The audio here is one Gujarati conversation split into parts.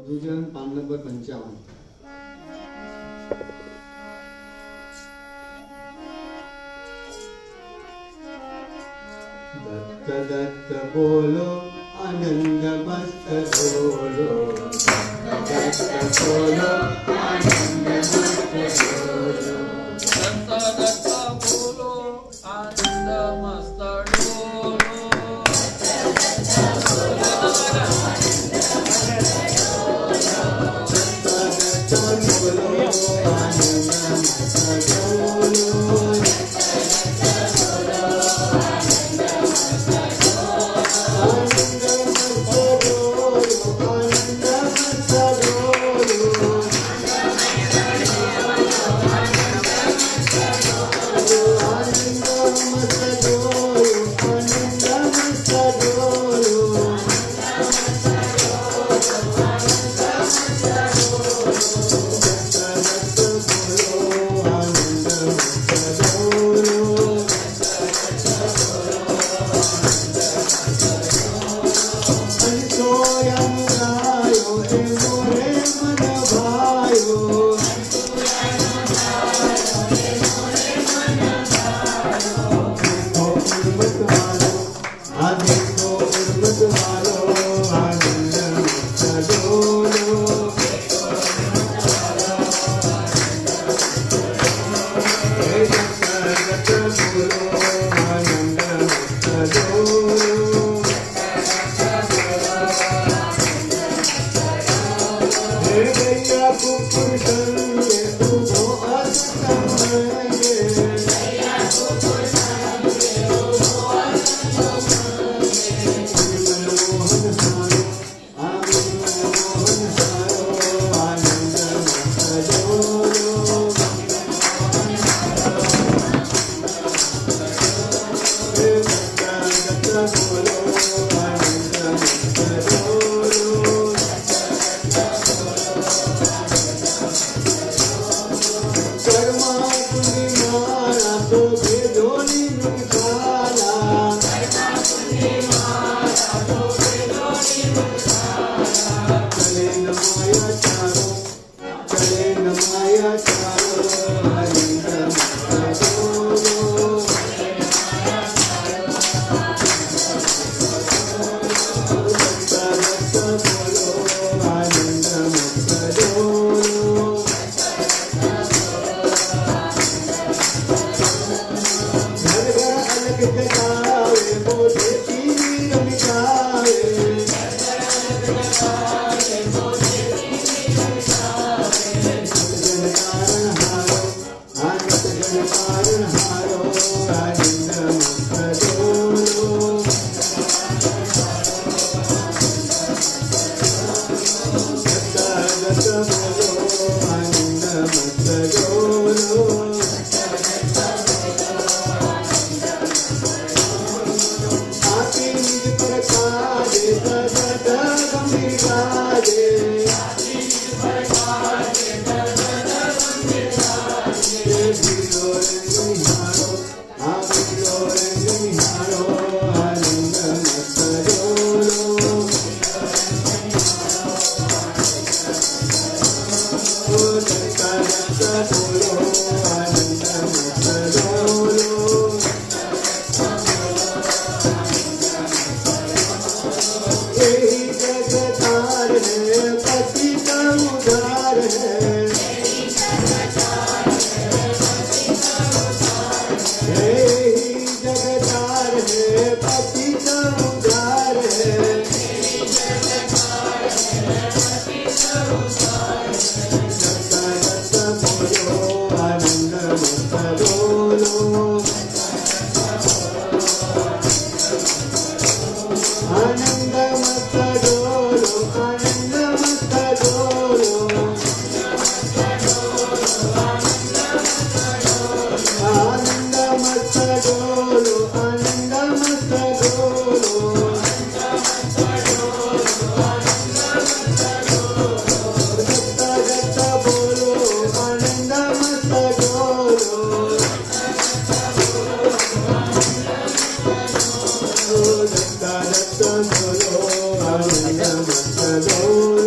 अवधूचरण पान नंबर 55। दत्त दत्त बोलो आनंद मस्त बोलो, दत्त बोलो आनंद मस्त बोलो, दत्त दत्त बोलो आनंद मस्त डोलो, दत्त बोलो आनंद मस्त बोलो।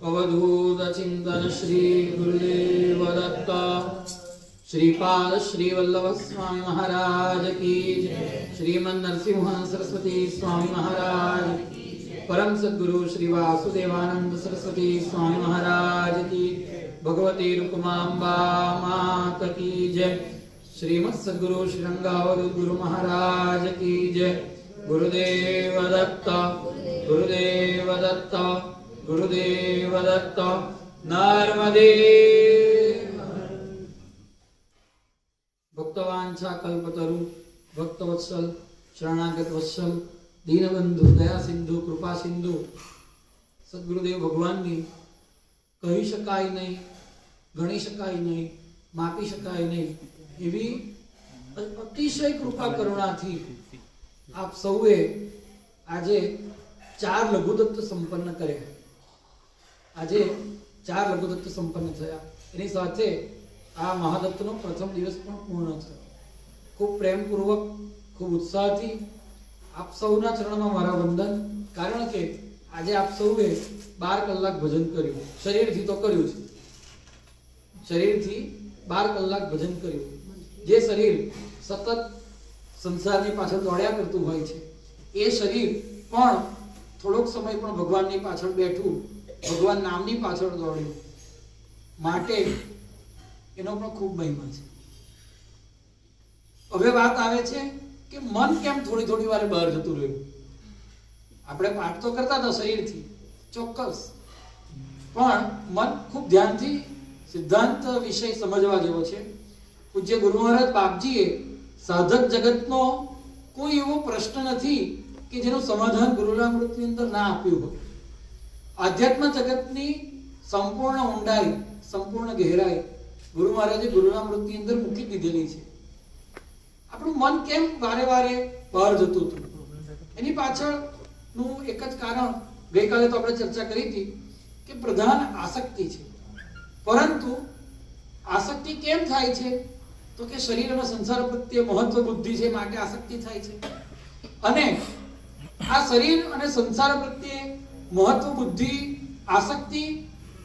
अवधूत चिंतन श्री गुरुदेव दत्त श्रीपाद श्री वल्लभ स्वामी महाराज की जय। श्रीमन नरसिंह सरस्वती स्वामी महाराज की जय। परम सद्गुरु श्री वासुदेवानंद सरस्वती स्वामी महाराज की जय। भगवती रुक्मांबा मात की जय। श्रीमद सद्गुरु श्री रंगावधूत गुरु महाराज की जय। गुरुदेव दत्त गुरुदेव दत्त गुरुदेव दत्त। नर्मदे। भक्तवांछा कल्पतरु भक्तवत्सल शरणागत वत्सल दीनबंधु दया सिंधु कृपा सिंधु सद्गुरुदेव भगवान की कही शकाय नहीं, गणी शकाय नहीं, मापी शकाय नहीं एवी अतिशय कृपा करुणा थी आप सौए आजे 4 लघुदत्त संपन्न करे। આજે 4 લઘુદત્ત સંપન્ન થયા। એની સાથે આ મહાદત્તનો પ્રથમ દિવસ પણ પૂર્ણ થયો। ખૂબ પ્રેમપૂર્વક ખૂબ ઉત્સાહથી આપ સૌના ચરણમાં મારા વંદન। કારણ કે આજે આપ સૌએ 12 કલાક ભજન કર્યું, શરીરથી તો કર્યું છે, શરીરથી 12 કલાક ભજન કર્યું। જે શરીર સતત સંસારની પાછળ દોડ્યા કરતું હોય છે એ શરીર પણ થોડોક સમય પણ ભગવાનની પાછળ બેઠું, ભગવાન નામની પાછળ દોડ્યું, માટે એનો પણ ખૂબ મહિમા છે। હવે વાત આવે છે કે મન કેમ થોડી થોડી વારે બહાર જતું રહ્યું। આપણે પાઠ તો કરતા હતા શરીરથી ચોક્કસ, પણ મન ખૂબ ધ્યાનથી સિદ્ધાંત વિષય સમજવા જેવો છે। પૂજ્ય ગુરુ મહારાજ બાપજીએ સાધક જગતનો કોઈ એવો પ્રશ્ન નથી કે જેનું સમાધાન ગુરુનામૃતની અંદર ના આપ્યું હોય। આધ્યાત્મ જગતની સંપૂર્ણ ઊંડાઈ, સંપૂર્ણ ગહેરાઈ ગુરુ મહારાજે ગુરુનામૃતની અંદર મૂકી દીધેલી છે। આપણું મન કેમ વારે વારે બહાર જતું હતું એની પાછળનું એક જ કારણ ગઈકાલે તો આપણે ચર્ચા કરી હતી કે પ્રધાન આસક્તિ છે। પરંતુ આસક્તિ કેમ થાય છે તો કે શરીર અને સંસાર પ્રત્યે મહત્વ બુદ્ધિ છે માટે આસક્તિ થાય છે। અને આ શરીર અને સંસાર પ્રત્યે મહત્વ બુદ્ધિ આસક્તિ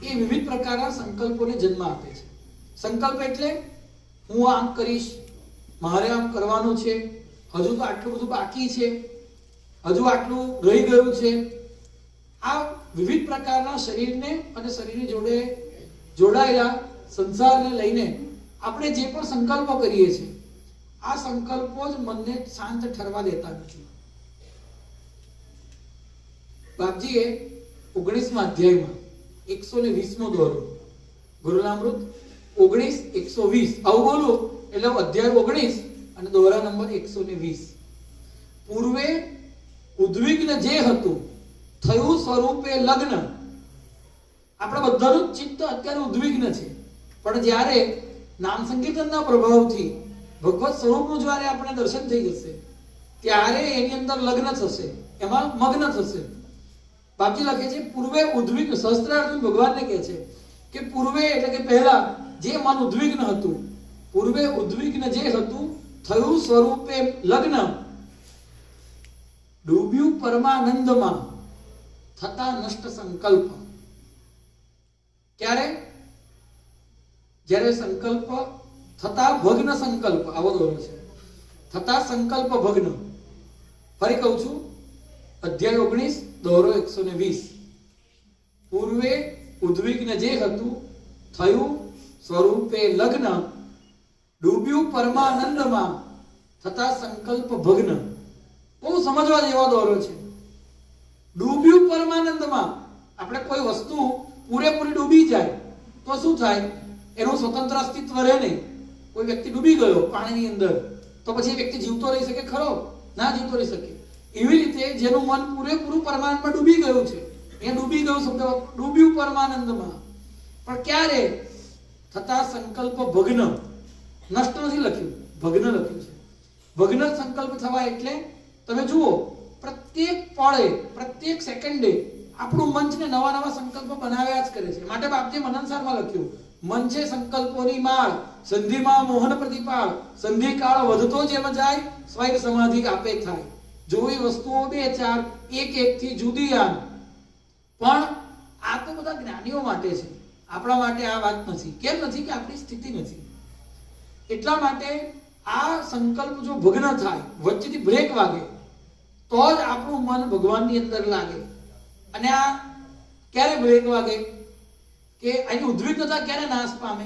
એ વિવિધ પ્રકારના સંકલ્પોને જન્મ આપે છે। સંકલ્પ એટલે હું આમ કરીશ, મારે આમ કરવાનું છે, હજુ તો આટલું બધું બાકી છે, હજુ આટલું રહી ગયું છે। આ વિવિધ પ્રકારના શરીરને અને શરીરની જોડે જોડાયેલા સંસારને લઈને આપણે જે પણ સંકલ્પો કરીએ છીએ આ સંકલ્પો જ મનને શાંત ઠરવા દેતા નથી। બાપજીએ 19મા અધ્યાયમાં 120મો દોરો ગુરુનામૃત 19:120 આવું બોલું એટલે અધ્યાય 19 અને દોરા નંબર 120। પૂર્વે ઉદ્વિગ્ન જે હતું થયું સ્વરૂપે લગ્ન। આપણા બધાનું ચિત્ત અત્યારે ઉદ્વિગ્ન છે, પણ જ્યારે નામ સંકીર્તનના પ્રભાવથી ભગવત સ્વરૂપનું જ્યારે આપણે દર્શન થઈ જશે ત્યારે એની અંદર લગ્ન થશે, એમાં મગ્ન થશે। બાપજી લખે છે પૂર્વે ઉદ્વિગ્ન, સહસ્ત્રાર્જુન ભગવાનને કહે છે કે પૂર્વે એટલે કે પહેલા જે મન ઉદ્વિગ્ન હતું, પૂર્વે ઉદ્વિગ્ન જે હતું થયું સ્વરૂપે લગ્ન, ડૂબ્યું પરમાનંદમાં થતા નષ્ટ સંકલ્પ। ક્યારે? જ્યારે સંકલ્પ થતા ભગ્ન સંકલ્પ, આવો દોરો છે, થતા સંકલ્પ ભગ્ન। ફરી કહું છું, અધ્યાય 19 દોરો 120। પૂર્વે ઉદ્વિગ્ન જે હતું થયું સ્વરૂપે લગ્ન, ડૂબ્યું પરમાનંદમાં થતા સંકલ્પ ભગ્ન। બહુ સમજવા જેવો દોરો છે। ડૂબ્યું પરમાનંદમાં, આપણે કોઈ વસ્તુ પૂરેપૂરી ડૂબી જાય તો શું થાય? એનું સ્વતંત્ર અસ્તિત્વ રહે નહીં. કોઈ વ્યક્તિ ડૂબી ગયો પાણીની અંદર, તો પછી એ વ્યક્તિ જીવતો રહી શકે ખરો? ના જીવતો રહી શકે. એવી રીતે જેનું મન પૂરેપૂરું પરમાનંદમાં ડૂબી ગયું છે, એ ડૂબી ગયું શબ્દ ડૂબ્યું પરમાનંદમાં, પણ ક્યારે? થતા સંકલ્પ ભગ્ન. નષ્ટ નથી લખ્યું, ભગ્ન લખ્યું છે. ભગ્ન સંકલ્પ થવા એટલે તમે જુઓ, પ્રત્યેક પળે, પ્રત્યેક સેકન્ડે આપણું મન છે ને નવા નવા સંકલ્પ બનાવ્યા જ કરે છે. માટે બાપજીએ મનનસારમાં લખ્યું, મન છે સંકલ્પોની માળ, સંધિમાં મોહન પ્રતિપાળ, સંધિ કાળ વધતો જેમ જાય, સ્વૈર સમાધિ આપે થાય. જોઈ વસ્તુઓ બે ચાર, એક એકથી જુદી આમ. પણ આ તો બધા જ્ઞાનીઓ માટે છે, આપણા માટે આ વાત નથી. કેમ નથી? કે આપણી સ્થિતિ નથી. એટલા માટે આ સંકલ્પ જો ભગ્ન થાય, વચ્ચેથી બ્રેક વાગે, તો જ આપણું મન ભગવાનની અંદર લાગે. અને આ ક્યારે બ્રેક વાગે? કે એની ઉદ્વિગ્નતા ક્યારે નાશ પામે?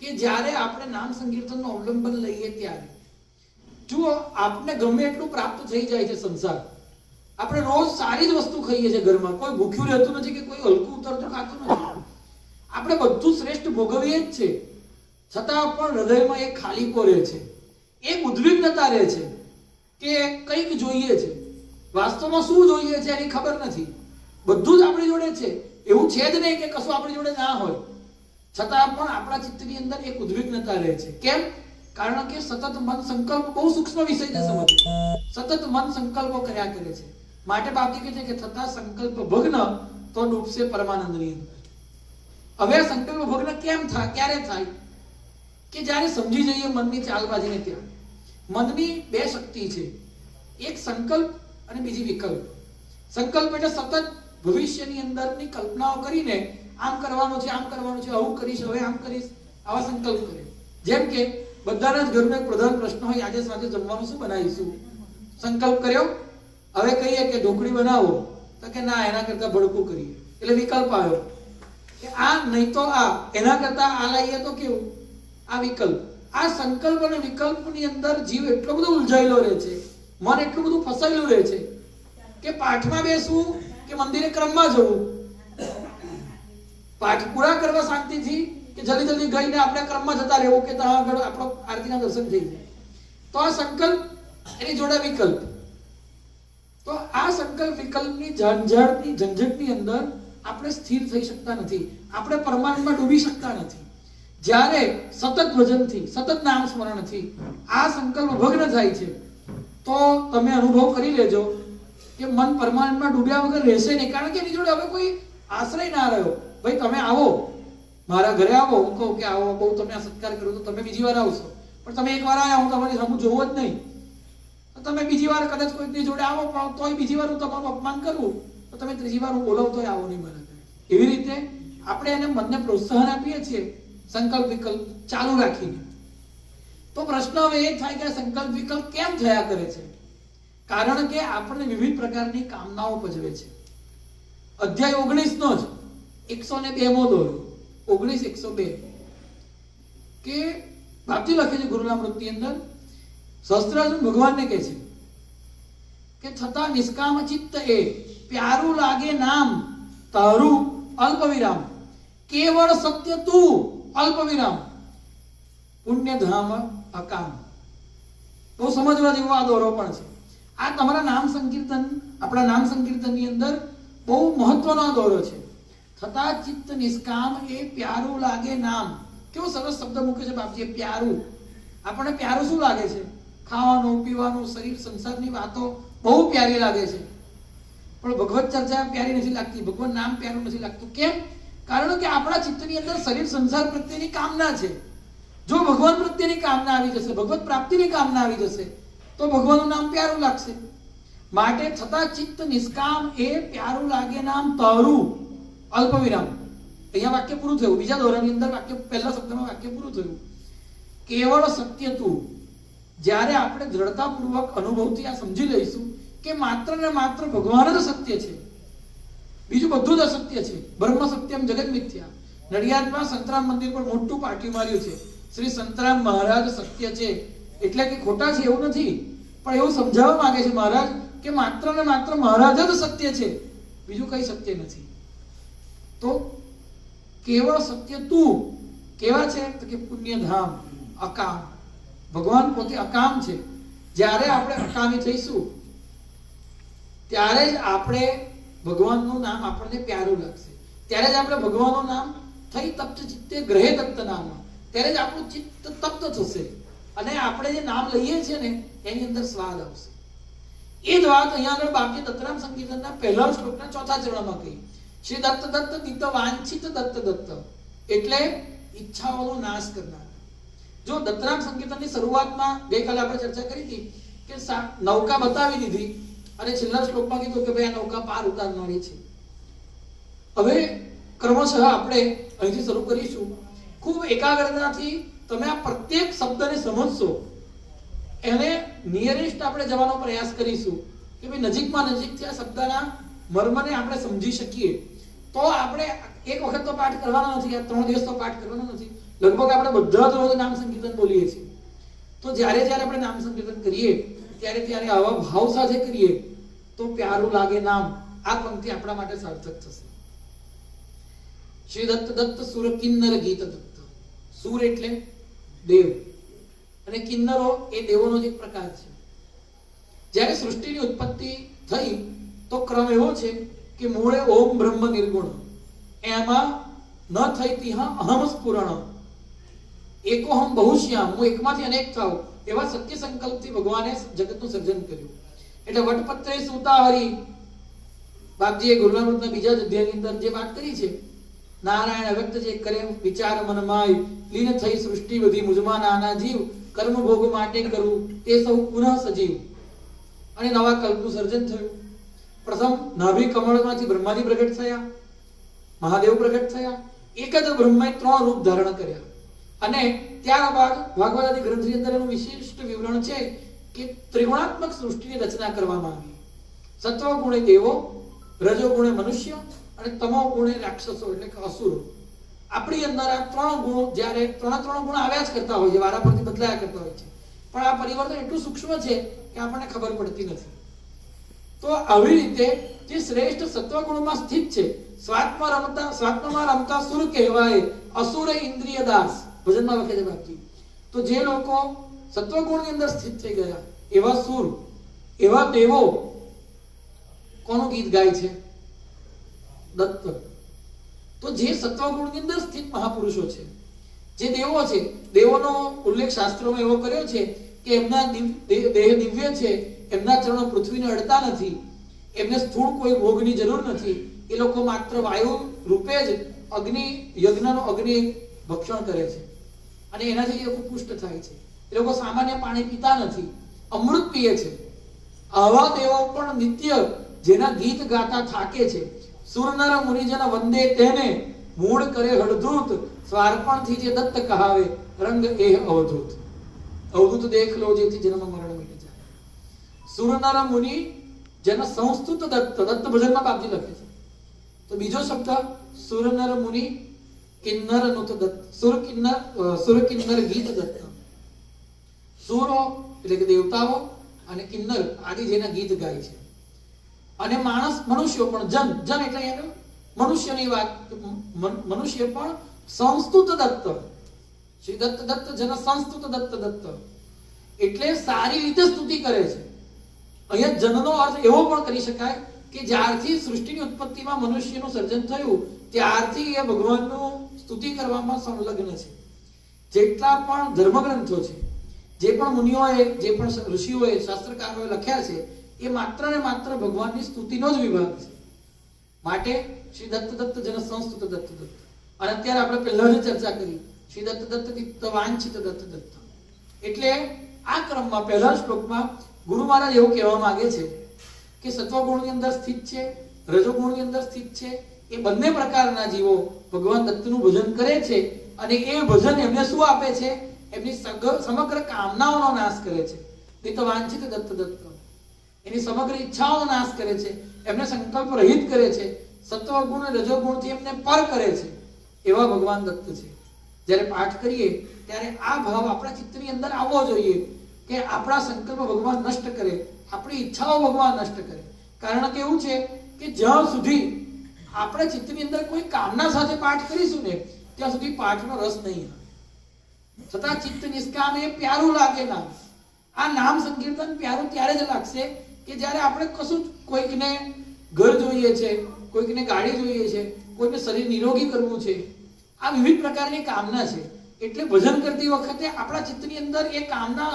કે જ્યારે આપણે નામ સંકીર્તનનું અવલંબન લઈએ ત્યારે. જુઓ, આપણે ગમે એટલું પ્રાપ્ત થઈ જાય છે સંસાર, આપણે રોજ સારી જ વસ્તુ ખાઈએ છીએ ઘરમાં, કોઈ ભૂખ્યું રહેતું નથી કે કોઈ હલકું ઉતરતું ખાતું નથી. આપણે બધું શ્રેષ્ઠ ભોગવીએ જ છે, છતાં પણ હૃદયમાં એક ખાલીપો રહે છે, એક ઉદ્વિગ્નતા રહે છે કે કંઈક જોઈએ છે. વાસ્તવમાં શું જોઈએ છે એની ખબર નથી. બધું જ આપણી જોડે છે, એવું છે જ નહીં કે કશું આપણી જોડે ના હોય, છતાં પણ આપણા ચિત્તની અંદર એક ઉદ્વિગ્નતા રહે છે. કેમ? કારણ કે સતત મન સંકલ્પ, બહુ સૂક્ષ્મ વિષય છે સમજવું, સતત મન સંકલ્પો કર્યા કરે છે. માટે બાપજી કહે છે કે થતા સંકલ્પ ભગ્ન તો ડૂબશે પરમાનંદની અંદર. હવે સંકલ્પ ભગ્ન કેમ થાય? ક્યારે થાય? કે જ્યારે સમજી જઈએ મનની ચાલબાજીને. ત્યાં મનની બે શક્તિ છે, એક સંકલ્પ અને બીજી વિકલ્પ. સંકલ્પ એટલે સતત ભવિષ્યની અંદરની કલ્પનાઓ કરીને આમ કરવાનું છે, આમ કરવાનું છે, આવું કરીશ, હવે આમ કરીશ, આવા સંકલ્પ કરે. જેમ કે બધાના જ ઘરનો એક પ્રધાન પ્રશ્ન હોય, આજે સાંજે જમવાનું શું બનાવીશું? સંકલ્પ કર્યો, હવે કહીએ કે ઢોકળી બનાવો, તો કે ના, એના કરતા ભડકું કરીએ. એટલે વિકલ્પ આવ્યો કે આ નહીં તો આ, એના કરતા આ લાવીએ તો કેવું? આ વિકલ્પ. આ સંકલ્પ અને વિકલ્પની અંદર જીવ એટલો બધો ઉલઝાયેલો રહે છે, મન એટલું બધું ફસાયેલું રહે છે કે પાઠમાં બેસવું કે મંદિરે ક્રમમાં જવું, પાઠ પૂરા કરવા શાંતિથી કે જલ્દી જલ્દી ગઈને આપણે ક્રમમાં જતા રહેવું કે ત્યાં આગળ આપણો આરતીના દર્શન થઈ જાય. તો આ સંકલ્પ, એની જોડે વિકલ્પ. તો આ સંકલ્પ વિકલ્પની ઝંઝટની અંદર આપણે સ્થિર થઈ શકતા નથી, આપણે પરમાનંદમાં ડૂબી શકતા નથી. જ્યારે સતત ભજનથી, સતત નામ સ્મરણથી આ સંકલ્પ ભગ્ન થાય છે, તો તમે અનુભવ કરી લેજો કે મન પરમાનંદમાં ડૂબ્યા વગર રહેશે નહીં. કારણ કે એની જોડે હવે કોઈ આશ્રય ના રહ્યો. ભાઈ તમે આવો, મારા ઘરે આવો, હું કહું કે આવો, બહુ તમે આ સત્કાર કરો તો તમે બીજી વાર આવશો, પણ તમે એક વાર આવ્યા, હું તમારી સામું જોવું જ નહીં. તો તમે બીજી વાર કદાચ કોઈની જોડે આવો, પણ તોય બીજી વાર હું તમારું અપમાન કરું, તો તમે ત્રીજી વાર હું બોલાવતોય આવો નહીં મારા ઘરે. એવી રીતે આપણે એને મનને પ્રોત્સાહન આપીએ છીએ સંકલ્પ વિકલ્પ ચાલુ રાખીને. તો પ્રશ્ન હવે એ થાય કે સંકલ્પ વિકલ્પ કેમ થયા કરે છે? કારણ કે આપણને વિવિધ પ્રકારની કામનાઓ પજવે છે. અધ્યાય 19 નો જ 102મો દોરો, 19:102 કે બાપજી લખે છે ગુરુનામૃતની અંદર, સહસ્ત્રાર્જુન ભગવાનને કહે છે કે થતા નિષ્કામ ચિત્ત એ પ્યારું લાગે નામ તારું અલ્પ વિરામ, કેવળ સત્ય તું અલ્પ વિરામ, પુણ્ય ધામ અકામ. બહુ સમજવા જેવો આ દોરો પણ છે. આ તમારા નામ સંકીર્તન, આપણા નામ સંકીર્તનની અંદર બહુ મહત્વનો દોરો છે. થતા ચિત્ત નિષ્કામ એ પ્યારું લાગે નામ. કેવો સરસ શબ્દ મૂકે છે બાપજીએ, પ્યારું. આપણને પ્યારું શું લાગે છે? ખાવાનું, પીવાનું, શરીર, સંસારની વાતો બહુ પ્યારી લાગે છે. પણ ભગવત ચર્ચા પ્યારી નથી લાગતી, ભગવાન નામ પ્યારું નથી લાગતું. કેમ? કારણ કે આપણા ચિત્તની અંદર શરીર સંસાર પ્રત્યેની કામના છે. જો ભગવાન પ્રત્યેની કામના આવી જશે, ભગવત પ્રાપ્તિની કામના આવી જશે, તો ભગવાનનું નામ પ્યારું લાગશે. માટે થતા ચિત્ત નિષ્કામ એ પ્યારું લાગે નામ તારું અલ્પ વિરામ. અહીંયા વાક્ય પૂરું થયું. બીજા દોરાની અંદર વાક્ય, પહેલા શબ્દમાં વાક્ય પૂરું થયું. કેવળ સત્ય તું. જ્યારે આપણે દ્રઢતાપૂર્વક અનુભવથી આ સમજી લઈશું કે માત્ર ને માત્ર ભગવાન જ સત્ય છે, બીજું બધું જ અસત્ય છે. બ્રહ્મ સત્યમ જગત મિથ્યા. નડિયાદમાં સંતરામ મંદિર પર મોટું પાટિયું માર્યું છે, શ્રી સંતરામ મહારાજ સત્ય છે. એટલે કે ખોટા છે એવું નથી, પણ એવું સમજાવવા માંગે છે મહારાજ કે માત્ર ને માત્ર મહારાજ જ સત્ય છે, બીજું કઈ સત્ય નથી. તો કેવળ સત્ય તું. કેવા છે તો કે પુણ્યધામ, અકામ. ભગવાન પોતે અકામ છે. જ્યારે આપણે અકામી થઈશું ત્યારે જ આપણે ભગવાનનું નામ આપણને પ્યારું લાગશે. ત્યારે જ આપણે ભગવાનનું નામ થઈ તપ્ત ચિત્તે ગ્રહે દત્ત નામ, ત્યારે જ આપણું ચિત્ત તપ્ત થશે અને આપણે જે નામ લઈએ છીએ ને એની અંદર સ્વાદ આવશે. એ જ વાત અહીંયા આગળ બાકી દત્તનામ સંકીર્તનના પહેલા શ્લોકના ચોથા ચરણમાં કહી. શ્રી દત્ત દત્ત દિત વાંછિત દત્ત દત્ત એટલે ઈચ્છાઓનો નાશ કરનાર. જો દત્તનામ સંકીર્તનની શરૂઆતમાં ગઈકાલે આપણે ચર્ચા કરી હતી કે નૌકા બતાવી દીધી અને છેલ્લા શ્લોકમાં કીધું કે ભાઈ આ નૌકા પાર ઉતારનારી છે. હવે ક્રમશઃ આપણે અહીંથી શરૂ કરીશું. ખૂબ એકાગ્રતાથી તમે આ પ્રત્યેક શબ્દને સમજશો, એને નિયરેસ્ટ આપણે જવાનો પ્રયાસ કરીશું કે ભાઈ નજીકમાં નજીકથી આ શબ્દના મર્મને આપણે સમજી શકીએ. તો આપણે એક વખત તો પાઠ કરવાનો નથી, 3 દિવસ તો પાઠ કરવાનો નથી. લગભગ આપણે બધા જ રોજ નામ સંકીર્તન બોલીએ છીએ. તો જ્યારે જ્યારે આપણે નામ સંકીર્તન કરીએ ત્યારે આવા ભાવ સાથે કરીએ તો પ્યારું લાગે નામ. આ પંક્તિ આપણા માટે સાર્થક થશે. શ્રી દત્ત દત્ત સુર કિન્નર ગીત દત્ત. સુર એટલે દેવ અને કિન્નરો એ દેવોનો જ એક પ્રકાર છે. જ્યારે સૃષ્ટિની ઉત્પત્તિ થઈ તો ક્રમ એવો છે કે મૂળે ઓમ બ્રહ્મ નિર્ગુણ, એમાં ન થઈ તિહ અહમ સ્ફુરણ, એકોહમ બહુશ્યામ, હું એકમાંથી અનેક થાઉં, એવા સત્ય સંકલ્પથી ભગવાને જગતનું સર્જન કર્યું. એટલે વટપત્રે સૂતા હરિ, બાપજીએ ગુરુનામૃતના બીજા જ અધ્યાયની અંદર જે વાત કરી છે, નારાયણ અવ્યક્ત જે કરે વિચાર મનમાય, લીન થઈ સૃષ્ટિ બધી મુજમાં નાના જીવ, કર્મ ભોગ માટે કરું તે સૌ પુનઃ સજીવ. અને નવા કલ્પનું સર્જન થયું. પ્રથમ નાભી કમળમાંથી બ્રહ્માજી પ્રગટ થયા, મહાદેવ પ્રગટ થયા. એક જ બ્રહ્માએ 3 રૂપ ધારણ કર્યા. અને ત્યારબાદ ભાગવત આદિ ગ્રંથની અંદર એનું વિશિષ્ટ વિવરણ છે કે ત્રિગુણાત્મક સૃષ્ટિની રચના કરવામાં આવી. સત્વ ગુણે દેવો, રજો ગુણે મનુષ્ય અને તમો ગુણે રાક્ષસો એટલે કે અસુરો. આપણી અંદર આ 3 ગુણો જ્યારે 3 ગુણ આવ્યા જ કરતા હોય છે, વારાફરતી બદલાયા કરતા હોય છે, પણ આ પરિવર્તન એટલું સૂક્ષ્મ છે કે આપણને ખબર પડતી નથી. તો આવી રીતે જે શ્રેષ્ઠ સત્વગુણમાં સ્થિત છે, સ્વાત્મમાં રમતા સુર કહેવાય, અસુર ઇન્દ્રિય દાસ. ભજનમાં લખે છે બાપજી. તો જે લોકો સત્વગુણની અંદર સ્થિત થઈ ગયા એવા સુર, એવા દેવો કોનું ગીત ગાય છે? દત્ત. તો જે સત્વગુણની અંદર સ્થિત મહાપુરુષો છે, જે દેવો છે, દેવોનો ઉલ્લેખ શાસ્ત્રોમાં એવો કર્યો છે કે એમના દેહ દિવ્ય છે, એમના ચરણો પૃથ્વીને અડતા નથી, એમને સ્થૂળ કોઈ ભોગની જરૂર નથી. એ લોકો માત્ર વાયુ રૂપે જ અગ્નિ, યજ્ઞનો અગ્નિ ભક્ષણ કરે છે અને એનાથી એ લોકો પુષ્ટ થાય છે. એ લોકો સામાન્ય પાણી પીતા નથી, અમૃત પીએ છે. આવા દેવો પણ નિત્ય જેના ગીત ગાતા થાકે છે. સુરનર મુનિજન વંદે તેને, મૂળ કરે હળધૂત, સ્વાર્પણથી જે દત્ત કહાવે, રંગ એ અવધૂત. અવધૂત દેખ લો જેથી જન્મ મરણ મિટ જાય. સુરનર મુનિ જન સંસ્તુત દત્ત. દત્ત ભજનમાં બાપજી લખે છે. તો બીજો શબ્દ સુરનર મુનિ કિન્નર નુત દત્ત. સુર કિન્નર ગીત દત્ત. સુરો એટલે કે દેવતાઓ અને કિન્નર આદિ જેના ગીત ગાય છે. અને માણસ, મનુષ્યો પણ, જન એટલે એનું મનુષ્યની વાત, મનુષ્ય પણ સંસ્તુત દત્ત. શ્રી દત્ત દત્ત જન સંસ્તુત દત્ત દત્ત એટલે સારી રીતે સ્તુતિ કરે છે. અહીંયા જનનો અર્થ એવો પણ કરી શકાય કે જ્યારથી સૃષ્ટિની ઉત્પત્તિમાં મનુષ્યનું સર્જન થયું ત્યારથી એ ભગવાનનું સ્તુતિ કરવામાં સંલગ્ન છે. જેટલા પણ ધર્મગ્રંથો છે, જે પણ મુનિઓએ, જે પણ ઋષિઓએ, શાસ્ત્રકારોએ લખ્યા છે, એ માત્ર ને માત્ર ભગવાનની સ્તુતિનો જ વિભાગ છે. માટે શ્રી દત્ત દત્ત જન સંસ્તુત દત્ત દત્ત. અને અત્યારે આપણે પહેલા જ ચર્ચા કરી શ્રી દત્ત દત્ત દિત્ત વાંછિત દત્ત દત્ત. એટલે આ ક્રમમાં પહેલા શ્લોકમાં ગુરુ મહારાજ એવું કહેવા માંગે છે કે સત્વગુણની અંદર સ્થિત છે, રજોગુણની અંદર સ્થિત છે, એ બંને પ્રકારના જીવો ભગવાન દત્તનું ભજન કરે છે અને એ ભજન એમને શું આપે છે? એમની સમગ્ર કામનાઓનો નાશ કરે છે. દિત્ત વાંછિત દત્ત દત્ત એની સમગ્ર ઈચ્છાઓનો નાશ કરે છે, એમને સંકલ્પ રહિત કરે છે, સત્વગુણ અને રજોગુણથી એમને પર કરે છે. એવા ભગવાન દત્ત છે. જ્યારે પાઠ કરીએ ત્યારે આ ભાવ આપણા ચિત્તની અંદર આવવો જોઈએ કે આપણા સંકલ્પ ભગવાન નષ્ટ કરે, આપણી ઈચ્છાઓ ભગવાન નષ્ટ કરે. કારણ કે એવું છે કે જ્યાં સુધી આપણે ચિત્તની અંદર કોઈ કામના સાથે પાઠ કરીશું ને ત્યાં સુધી પાઠનો રસ નહીં આવે. છતાં ચિત્ત નિષ્કામ એ પ્યારું લાગે નામ. આ નામ સંકીર્તન પ્યારું ત્યારે જ લાગશે કે જ્યારે આપણે કશું કોઈકને ઘર જોઈએ છે, કોઈકને ગાડી જોઈએ છે, કોઈને શરીર નિરોગી કરવું છે, આ વિવિધ પ્રકારની કામના છે. એટલે ભજન કરતી વખતે આપણા ચિત્તની અંદર એ કામના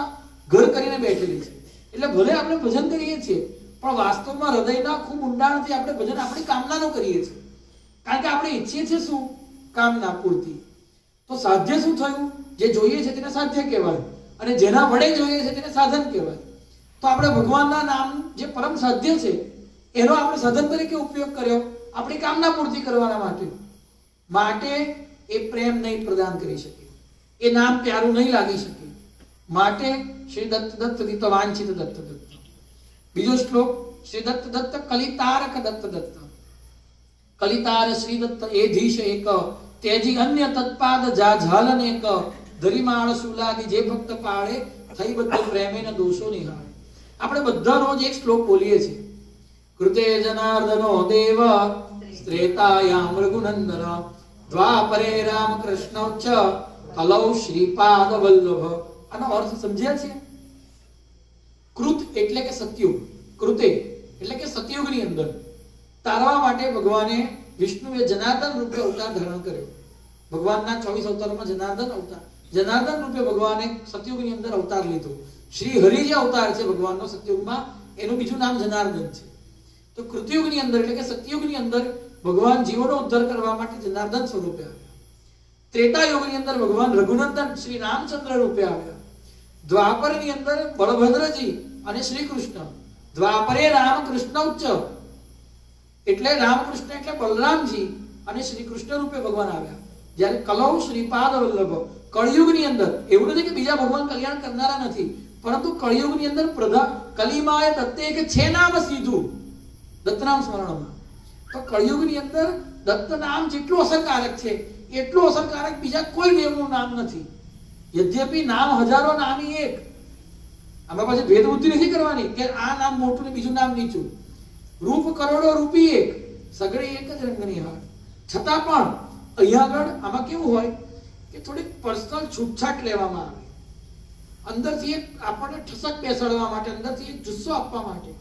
ઘર કરીને બેઠેલી છે. એટલે ભલે આપણે ભજન કરીએ છીએ પણ વાસ્તવમાં હૃદયના ખૂબ ઊંડાણથી આપણે ભજન આપણી કામનાનું કરીએ છીએ. કારણ કે આપણે ઈચ્છીએ છીએ શું? કામના પૂર્તિ. તો સાધ્ય શું થયું? જે જોઈએ છે તેને સાધ્ય કહેવાય અને જેના વડે જોઈએ છે તેને સાધન કહેવાય. તો આપણે ભગવાનના નામ જે પરમ સાધ્ય છે એનો આપણે સાધન તરીકે ઉપયોગ કર્યો આપણી કામના પૂર્તિ કરવાના માટે એ પ્રેમ નહીં પ્રદાન કરી શકે, એ નામ પ્યારું નહીં લાગી શકે. માટે શ્રી દત્ત દત્ત દિત વાંછિત દત્ત દત્ત. બીજો શ્લોક શ્રી દત્ત દત્ત કલિતારક દત્ત દત્ત. કલિતાર શ્રી દત્ત એ ધીશ એક તેજી અન્ય તત્પાદ જાઝાલન એક ધરીમાળ સુલાદી જે ભક્ત પાળે થઈ બધું પ્રેમેના દોષો નિહાળે. આપણે બધા રોજ એક શ્લોક બોલીએ છીએ. કૃતે જનાર્દનો દેવ ત્રેતાયામ રઘુનંદન દ્વાપરે રામકૃષ્ણ ચ કલૌ શ્રીપાદ વલ્લભ. આનો અર્થ સમજ્યા છે? કૃત એટલે કે સતયુગ, કૃતે એટલે કે સતયુગની અંદર તારવા માટે ભગવાને વિષ્ણુએ જનાર્દન રૂપે અવતાર ધારણ કર્યો. ભગવાનના 24 અવતારોમાં જનાર્દન રૂપે ભગવાને સતયુગની અંદર અવતાર લીધો. શ્રી હરિ જે અવતાર છે ભગવાનનો સતયુગમાં એનું બીજું નામ જનાર્દન છે. તો કૃતયુગની અંદર એટલે કે સતયુગની અંદર ભગવાન જીવોનો ઉદ્ધાર કરવા માટે જનાર્દન સ્વરૂપે આવ્યા. ત્રેતા યુગની અંદર ભગવાન રઘુનંદન શ્રી રામચંદ્ર રૂપે આવ્યા. દ્વાપરની અંદર બળભદ્રજી અને શ્રી કૃષ્ણ. દ્વાપરે રામકૃષ્ણ ઉચ્ચ એટલે રામકૃષ્ણ એટલે બલરામજી અને શ્રી કૃષ્ણ રૂપે ભગવાન આવ્યા. જ્યારે કલૌ શ્રીપાદ વલ્લભ કળિયુગની અંદર એવું નથી કે બીજા ભગવાન કલ્યાણ કરનારા નથી, પરંતુ કળિયુગની અંદર કલિમાએ દત્તે કે છે નામ સીધું દત્તનામ સ્મરણમાં. તો કળિયુગની અંદર દત્ત નામ જેટલું અસરકારક છે એટલું અસરકારક બીજા કોઈ દેવનું નામ નથી. યદ્યપિ નામ હજારો નામી એક. આમાં પાછી ભેદ બુદ્ધિ નથી કરવાની કે આ નામ મોટું ને બીજું નામ નીચું. રૂપ કરોડો રૂપી એક, સગડે એક જ રંગની હાર. છતાં પણ અહીંયા આગળ આમાં કેવું હોય કે થોડીક પર્સનલ છૂટછાટ લેવામાં આવે, અંદરથી એક આપણને ઠસક બેસાડવા માટે, અંદરથી એક જુસ્સો આપવા માટે.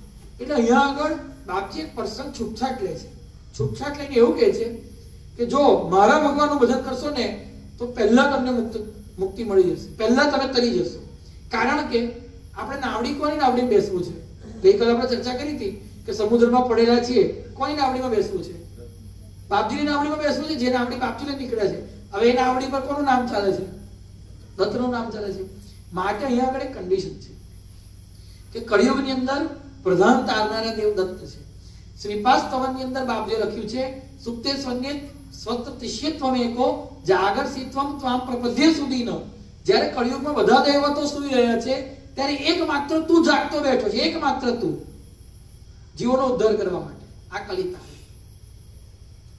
એટલે અહીંયા આગળ બાપજી એક પર્સનલ છૂટછાટ લે છે. છૂટછાટ લઈને એવું કહે છે કે જો મારા ભગવાનનું ભજન કરશો ને તો પહેલા તમને મુક્તિ મળી જશે, પહેલા તમે તરી જશો. કારણ કે આપણે નાવડી કોની નાવડીમાં બેસવું છે? ગઈકાલે આપણે ચર્ચા કરી હતી કે સમુદ્રમાં પડેલા છીએ, કોની નાવડીમાં બેસવું છે? બાપજીની નાવડીમાં બેસવું છે. જે નાવડી બાપજીને નીકળ્યા છે, હવે એ નાવડી પર કોનું નામ ચાલે છે? દત્તનું નામ ચાલે છે. માટે અહીંયા આગળ એક કન્ડિશન છે કે કળિયુગની અંદર પ્રધાન તારનારા દેવ દત્ત છે. શ્રીપાદ સ્તવનની અંદર બાપજીએ લખ્યું છે સુક્તે સ્વન્યે સ્વતતિષ્યત્વમ એકો જાગરસિત્વમ ત્વામ પ્રપદ્ય સુધીનો. જ્યારે કળિયુગમાં બધા દેવતો સૂઈ રહ્યા છે ત્યારે એકમાત્ર તું જાગતો બેઠો છે, એકમાત્ર તું જીવોનો ઉદ્ધાર કરવા માટે. આ કલિતા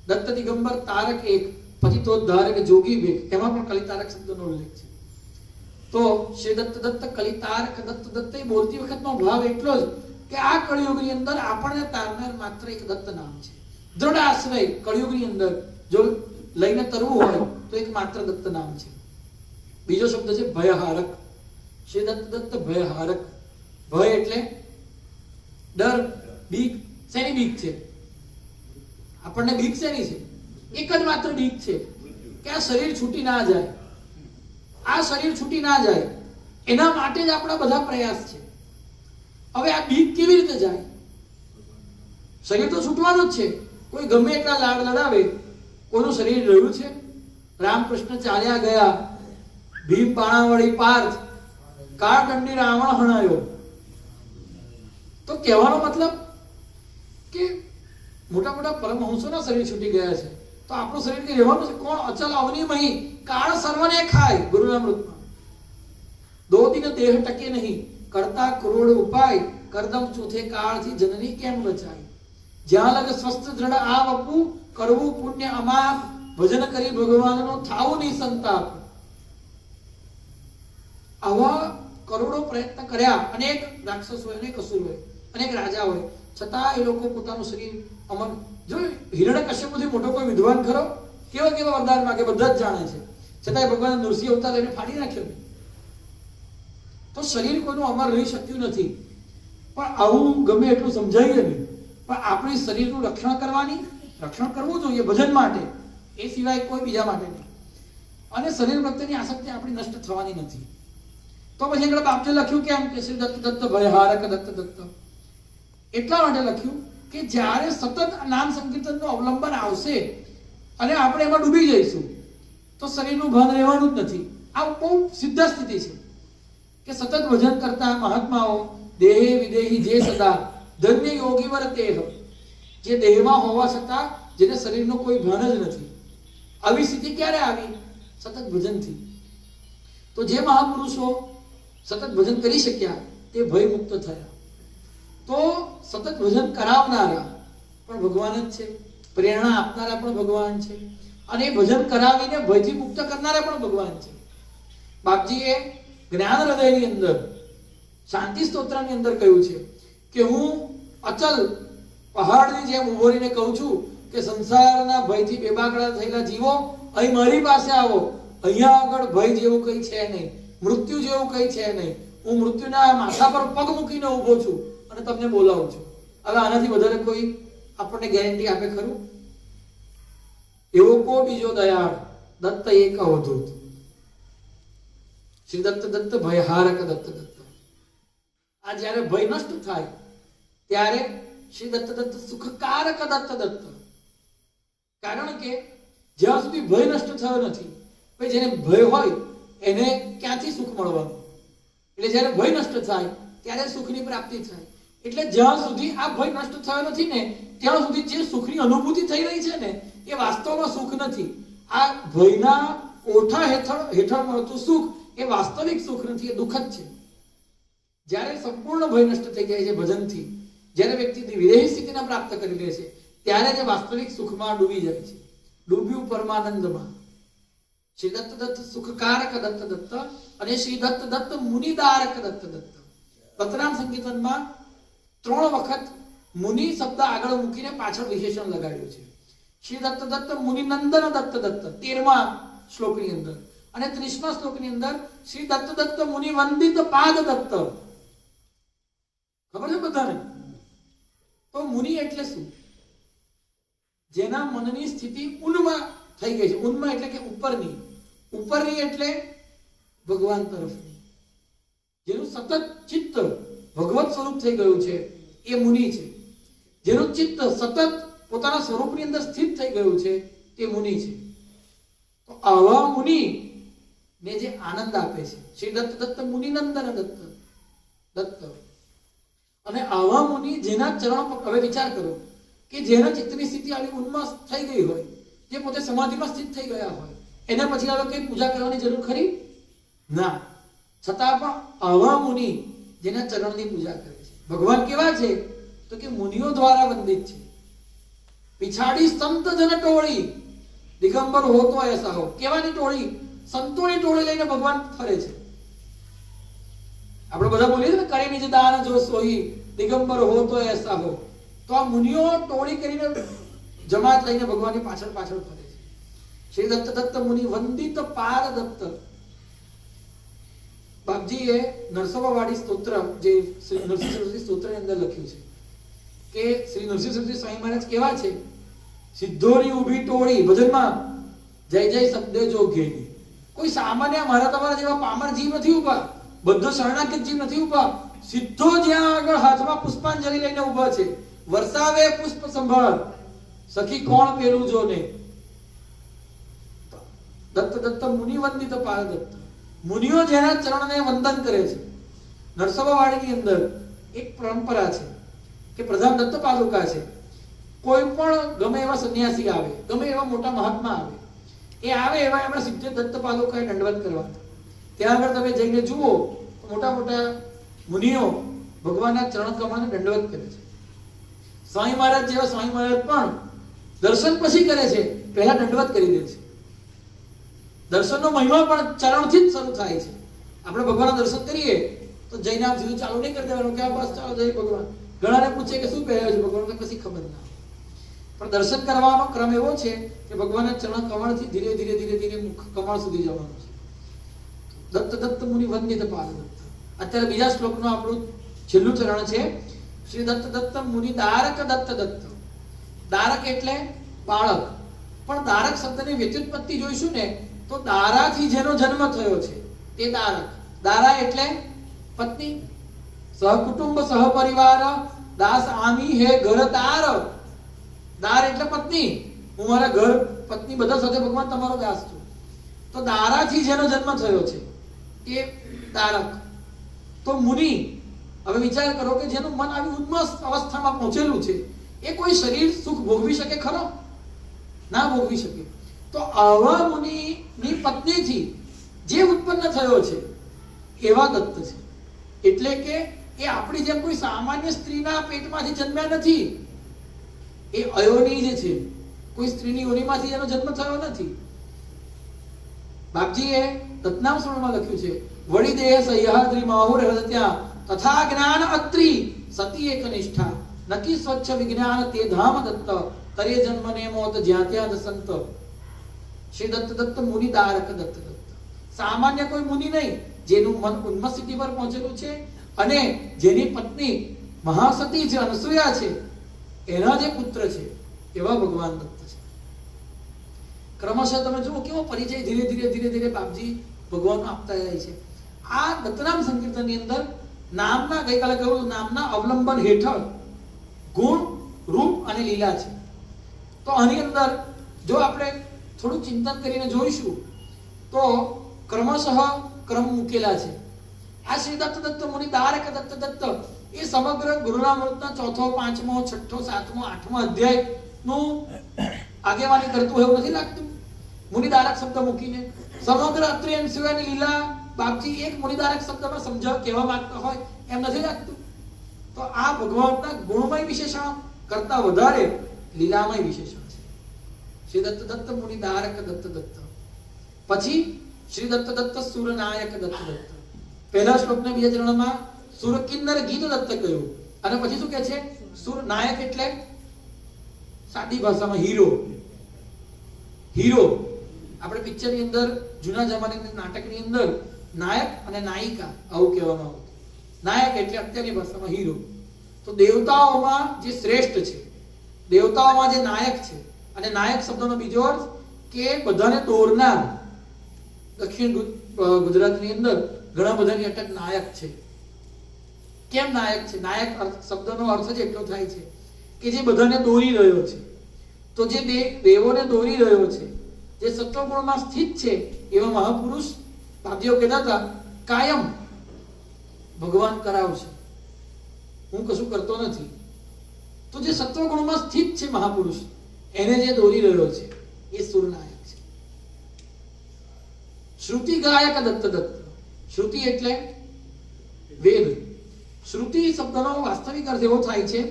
દત્ત દિગંબર તારક એક, પતિતોદ્ધારક જોગી બેક, એમાં પણ કલિતારક શબ્દનો ઉલ્લેખ છે. તો શ્રી દત્ત દત્ત કલિતારક દત્ત દત્ત એ બોલતી વખતનો ભાવ એટલો જ કે આ કળિયુગની અંદર આપણને તારનાર માત્ર એક દત્ત નામ છે. દ્રઢ આશ્રય કળિયુગની અંદર જો લઈને તરવું હોય તો એક માત્ર દત્ત નામ છે. બીજો શબ્દ છે ભયહારક. શ્રી દત્ત દત્ત ભયહારક. ભય એટલે ડર, બીક. શેની બીક છે? આપણને બીક શેની છે? એક જ માત્ર બીક છે કે આ શરીર છૂટી ના જાય. આ શરીર છૂટી ના જાય એના માટે જ આપણા બધા પ્રયાસ છે. હવે આ બીક કેવી રીતે જાય? શરીર તો છૂટવાનું જ છે. કોઈ ગમે એટલા લાડ લડાવે, કોઈનું શરીર રહ્યું છે? રામકૃષ્ણ ચાલ્યા ગયા, ભીમ પાણાવળી પાર્થ, કાળદંડી રાવણ હણાયો. તો કહેવાનો મતલબ કે મોટા મોટા પરમહંસોના શરીર છૂટી ગયા છે, તો આપણું શરીર કે રહેવાનું છે કોણ? અચલ અવનિમય કાળ સર્વને ખાય. ગુરુનામૃતમાં દો દિન દેહ ટકે નહીં, કરતા કરોડ ઉપાય, કરદમ ચોથે કાળથી જનની કેમ બચાય. જ્યાં લગ સ્વસ્થ દ્રઢ આ વપુ, કરવું પુણ્ય અમાપ, ભજન કરી ભગવાનનો થાવું નહીં સંતાપ. આવા કરોડો પ્રયત્ન કર્યા, અનેક રાક્ષસ હોય, અનેક અસુર હોય, અનેક રાજા હોય, છતાં એ લોકો પોતાનું શરીર અમર જો હિરણ્યકશ્યપથી મોટો કોઈ વિદ્વાન ખરો? કેવા કેવા વરદાન માંગે બધા જ જાણે છે, છતાંય ભગવાન નૃસિંહ અવતાર લઈને ફાડી નાખ્યો. તો શરીર કોઈનું અમર રહી શક્યું નથી. પણ આવું ગમે એટલું સમજાવીએ નહીં, પણ આપણી શરીરનું રક્ષણ કરવું જોઈએ ભજન માટે, એ સિવાય કોઈ બીજા માટે નહીં. અને શરીર પ્રત્યેની આસક્તિ આપણી નષ્ટ થવાની નથી. તો પછી આગળ બાપજીએ લખ્યું કેમ કે શ્રી દત્ત દત્ત ભયહારક દત્ત દત્ત, એટલા માટે લખ્યું કે જ્યારે સતત નામ સંકીર્તનનું અવલંબન આવશે અને આપણે એમાં ડૂબી જઈશું તો શરીરનું ભાન રહેવાનું જ નથી. આ બહુ સિદ્ધ સ્થિતિ છે કે સતત ભજન કરતા મહાત્માઓ દેહે વિદેહી જે સદા ધન્ય યોગી વર્તેહ, જે દેહમાં હોવા છતાં જેને શરીરનો કોઈ ભાન જ નથી. આવી સ્થિતિ ક્યારે આવી? સતત ભજનથી. તો જે મહાપુરુષો સતત ભજન કરી શક્યા તે ભય મુક્ત થયા. તો સતત ભજન કરાવનારા પણ ભગવાન જ છે, પ્રેરણા આપનારા પણ ભગવાન છે, અને એ ભજન કરાવીને ભયથી મુક્ત કરનારા પણ ભગવાન છે. બાપજીએ જ્ઞાન હૃદયની અંદર શાંતિ સ્તોત્રની અંદર કહ્યું છે કે હું અચલ પહાડની જેમ ઉભો રહીને કહું છું કે સંસારના ભયથી બેબાકડા થયેલા જીવો અહીં મારી પાસે આવો. અહીંયા આગળ ભય જેવું કંઈ છે નહીં, મૃત્યુ જેવું કંઈ છે નહીં. હું મૃત્યુના માથા પર પગ મૂકીને ઊભો છું અને તમને બોલાવું છું. હવે આનાથી વધારે કોઈ આપણને ગેરંટી આપે ખરું? એવો કો બીજો દયાળ દત્ત એક અવધૂત, શ્રી દત્ત દત્ત ભયહારક દત્ત દત્ત. આ જ્યારે ભય નષ્ટ થાય ત્યારે શ્રી દત્ત દત્ત સુખકારક દત્ત દત્ત. કારણ કે જ્યાં સુધી ભય નષ્ટ થયો નથી, ભાઈ જેને ભય હોય એને ક્યાંથી સુખ મળવાનું? એટલે જ્યારે ભય નષ્ટ થાય ત્યારે સુખની પ્રાપ્તિ થાય. એટલે જ્યાં સુધી આ ભય નષ્ટ થયો નથી ને ત્યાં સુધી જે સુખની અનુભૂતિ થઈ રહી છે ને એ વાસ્તવમાં સુખ નથી. આ ભયના ઓઠા હેઠળ મળતું સુખ એ વાસ્તવિક સુખ નથી, એ દુઃખ જ છે. જ્યારે સંપૂર્ણ ભય નષ્ટ થઈ જાય છે ભજનથી, જ્યારે વ્યક્તિ વિદેહી સ્થિતિને પ્રાપ્ત કરી લે છે ત્યારે જે વાસ્તવિક સુખમાં ડૂબી જાય છે, ડૂબ્યું પરમાનંદમાં. શ્રી દત્ત દત્ત સુખકારક દત્ત દત્ત અને શ્રી દત્ત દત્ત મુનિદારક દત્ત દત્ત. પતરામ સંકીર્તનમાં 3 વખત મુનિ શબ્દ આગળ મૂકીને પાછળ વિશેષણ લગાડ્યું છે. શ્રી દત્ત દત્ત મુનિનંદન દત્ત દત્ત 13મા શ્લોકની અંદર, અને 30મા શ્લોકની અંદર શ્રી દત્ત દત્ત મુનિ વંદિત પાદ દત્ત. ખબર છે બધાને? તો મુનિ એટલે શું? જેના મનની સ્થિતિ ઉન્નમાં થઈ ગઈ છે. ઉન્નમાં એટલે કે ઉપરની એટલે ભગવાન તરફની. જેનું સતત ચિત્ત ભગવત સ્વરૂપ થઈ ગયું છે એ મુનિ છે. જેનું ચિત્ત સતત પોતાના સ્વરૂપની અંદર સ્થિત થઈ ગયું છે તે મુનિ છે. તો આવા મુનિ ને જે આનંદ આપે છે શ્રી દત્ત દત્ત મુનિનંદન દત્ત દત્ત. અને આવા મુનિ જેના ચરણ પર, હવે વિચાર કરો કે જેના ચિત્તની સ્થિતિ આવી ઉન્માદ થઈ ગઈ હોય, જે પોતે સમાધિમાં સ્થિત થઈ ગયા હોય, એના પછી હવે કઈ પૂજા કરવાની જરૂર ખરી? ના. છતાં પણ આવા મુનિ જેના ચરણની પૂજા કરે છે. ભગવાન કેવા છે? તો કે મુનિઓ દ્વારા વંદિત છે. पिछाड़ी संत जन टोળી दिगंबर हो तो ऐसा हो. કેવાની ટોળી? સંતોની ટોળી લઈને ભગવાન ફરે છે. આપણે બધા બોલીએ ને કરે નિજ દાન જો સોઈ દિગંબર હો તો એસા હો. તો આ મુનિઓ ટોળી કરીને જમાત લઈને ભગવાનની પાછળ પાછળ ફરે છે. શ્રી દત્ત દત્ત મુનિ વંદિત પાદ દત્ત. બાપજીએ નરસોબાવાડી સ્તોત્ર જે શ્રી નરસિંહ સરસ્વતી સ્તોત્રની અંદર લખ્યું છે કે શ્રી નરસિંહ સરસ્વતી સ્વામી મહારાજ કેવા છે? સિદ્ધોની ઊભી ટોળી ભજનમાં જય જય શબ્દે જોગેલી. કોઈ સામાન્ય મારા તમારા જેવા પામર જીવ નથી ઊભા, બધો શરણાગત જીવ નથી ઊભા. સિદ્ધો જ્યાં આગળ હાથમાં પુષ્પાંજલિ લઈને ઊભા છે. વરસાવે પુષ્પ સંભાળ સખી કોણ પેલું જોને. દત્ત દત્ત મુનિ વંદિત પાદ દત્ત. મુનિઓ જેના ચરણને વંદન કરે છે. નરસોબાવાડીની અંદર એક પરંપરા છે કે પ્રધાન દત્ત પાદુકા છે. કોઈ પણ ગમે એવા સંન્યાસી આવે, ગમે એવા મોટા મહાત્મા આવે, એ આવે એવા એમણે સીધે દત્ત પાદુકાએ દંડવત કરવાના. ત્યાં આગળ તમે જઈને જુઓ તો મોટા મોટા મુનિઓ ભગવાનના ચરણ કમળને દંડવત કરે છે. સ્વામી મહારાજ જેવા સ્વામી મહારાજ પણ દર્શન પછી કરે છે, પહેલા દંડવત કરી દે છે. દર્શનનો મહિમા પણ ચરણથી જ શરૂ થાય છે. આપણે ભગવાનના દર્શન કરીએ તો જઈને આમ સીધું ચાલુ નહીં કરી દેવાનું કે બસ ચાલો જય ભગવાન. ઘણાને પૂછે કે શું પહેર્યું છે ભગવાન, કશી ખબર ના. પણ દર્શન કરવાનો ક્રમ એવો છે કે ભગવાનના ચરણ કમળથી ધીરે ધીરે ધીરે ધીરે મુખ કમળ સુધી જવાનું છે. દત્ત દત્ત મુનિ વંદિત પાદ દત્ત. અત્યારે બીજા શ્લોકનું આપણું છેલ્લું ચરણ છે. શ્રી દત્ત દત્ત મુનિ દારક દત્ત દત્ત. દારક એટલે બાળક, પણ દારક શબ્દની વ્યુત્પત્તિ જોઈશું ને તો દારાથી જેનો જન્મ થયો છે તે દારક. દારા એટલે પત્ની. સહકુટુંબ સહપરિવાર દાસ આમી હે ઘર તાર. દાર એટલે પત્ની. હું મારા ઘર પત્ની બધા સાથે ભગવાન તમારો દાસ છું. તો દારાથી જેનો જન્મ થયો છે તે દારક. તો મુનિ, હવે વિચાર કરો કે જેનું મન આવી ઉન્મસ્ત અવસ્થામાં પહોંચેલું છે એ કોઈ શરીર સુખ ભોગવી શકે ખરો? ના ભોગવી શકે. તો આવા મુનિની પત્નીથી જે ઉત્પન્ન થયો છે એવા દત્ત છે. એટલે કે એ આપણી જેમ કોઈ સામાન્ય સ્ત્રીના પેટમાંથી જન્મ્યા નથી. એ અયોની જે છે, કોઈ સ્ત્રીની યોનિમાંથી એનો જન્મ થયો નથી. બાપજીએ રત્નામ સ્વરમાં લખ્યું છે, વળી દેહ સહ્યાદ્રી માહુર હૃદત્યા તથા જ્ઞાન અત્રી સતી એક નિષ્ઠા નકી સ્વચ્છ વિજ્ઞાન તે ધામ દત્ત કરે જન્મને મોત જ્યાં ત્યાં દસંત. શ્રી દત્ત દત્ત મુનિ દારક દત્ત દત્ત. સામાન્ય કોઈ મુનિ નહીં, જેનું મન ઉન્મત્ત સ્થિતિ પર પહોંચેલું છે અને જેની પત્ની મહાસતી છે, અનસૂયા છે, એના જે પુત્ર છે એવા ભગવાન દત્ત છે. ક્રમશઃ તમે જુઓ કેવો પરિચય ધીરે ધીરે ધીરે ધીરે બાપજી ભગવાન આપતા જાય છે. આ દત્તનામ સંકીર્તનની અંદર નામના, ગઈકાલે કહ્યું, નામના અવલંબન હેઠળ ગુણ, રૂપ અને લીલા છે. તો આની અંદર જો આપણે થોડું ચિંતન કરીને જોઈશું તો ક્રમશઃ ક્રમ મૂકેલા છે. આ શ્રી દત્ત દત્ત મુનિ દારક દત્ત દત્ત એ સમગ્ર ગુરુનામૃતના 4, 5, 6, 7, 8 અધ્યાય નું આગેવાની કરતું એવું નથી લાગતું? મુનિદારક શબ્દ મૂકીને સમગ્ર અત્રિ અનસૂયાની લીલા બાપજી એક મુનિદારક શબ્દમાં સમજાવ કહેવા માંગતા હોય એમ નથી લાગતું? તો આ ભગવાનના ગુણમય વિશેષણ કરતા વધારે લીલામય વિશેષણ છે. શ્રી દત્ત દત્ત મુનિ દારક દત્ત દત્ત. પછી શ્રી દત્ત દત્ત સુરનાયક દત્ત દત્ત. પહેલા શ્લોકના બીજા ચરણમાં સુર કિન્નર ગીત દત્ત કહ્યું અને પછી શું કહે છે? સુરનાયક એટલે સાદી ભાષામાં હીરો. હીરો આપણે પિક્ચરની અંદર, જૂના જમાનાના નાટકની અંદર નાયક અને નાયિકા આવું કહેવામાં આવતું. નાયક એટલે અત્યારની ભાષામાં હીરો. તો દેવતાઓમાં જે શ્રેષ્ઠ છે, દેવતાઓમાં જે નાયક છે, અને નાયક શબ્દનો બીજો અર્થ કે બધાને દોરનાર. દક્ષિણ ગુજરાતની અંદર ઘણા બધાની અટક નાયક છે. કેમ નાયક છે? નાયક શબ્દનો અર્થ જ એટલો થાય છે કે જે બધાને દોરી રહ્યો છે. તો જે દેવોને દોરી રહ્યો છે, જે સત્વગુણમાં સ્થિત છે એવા મહાપુરુષ બાપજીઓ કહેતા હતા કાયમ ભગવાન કરાવશે, હું કશું કરતો નથી. તો જે સત્વગુણમાં સ્થિત છે મહાપુરુષ, એને જે દોરી રહ્યો છે એ સુરનાયક છે. શ્રુતિ ગાયક દત્ત દત્ત. શ્રુતિ એટલે વેદ. શ્રુતિ શબ્દનો વાસ્તવિક અર્થ એવો થાય છે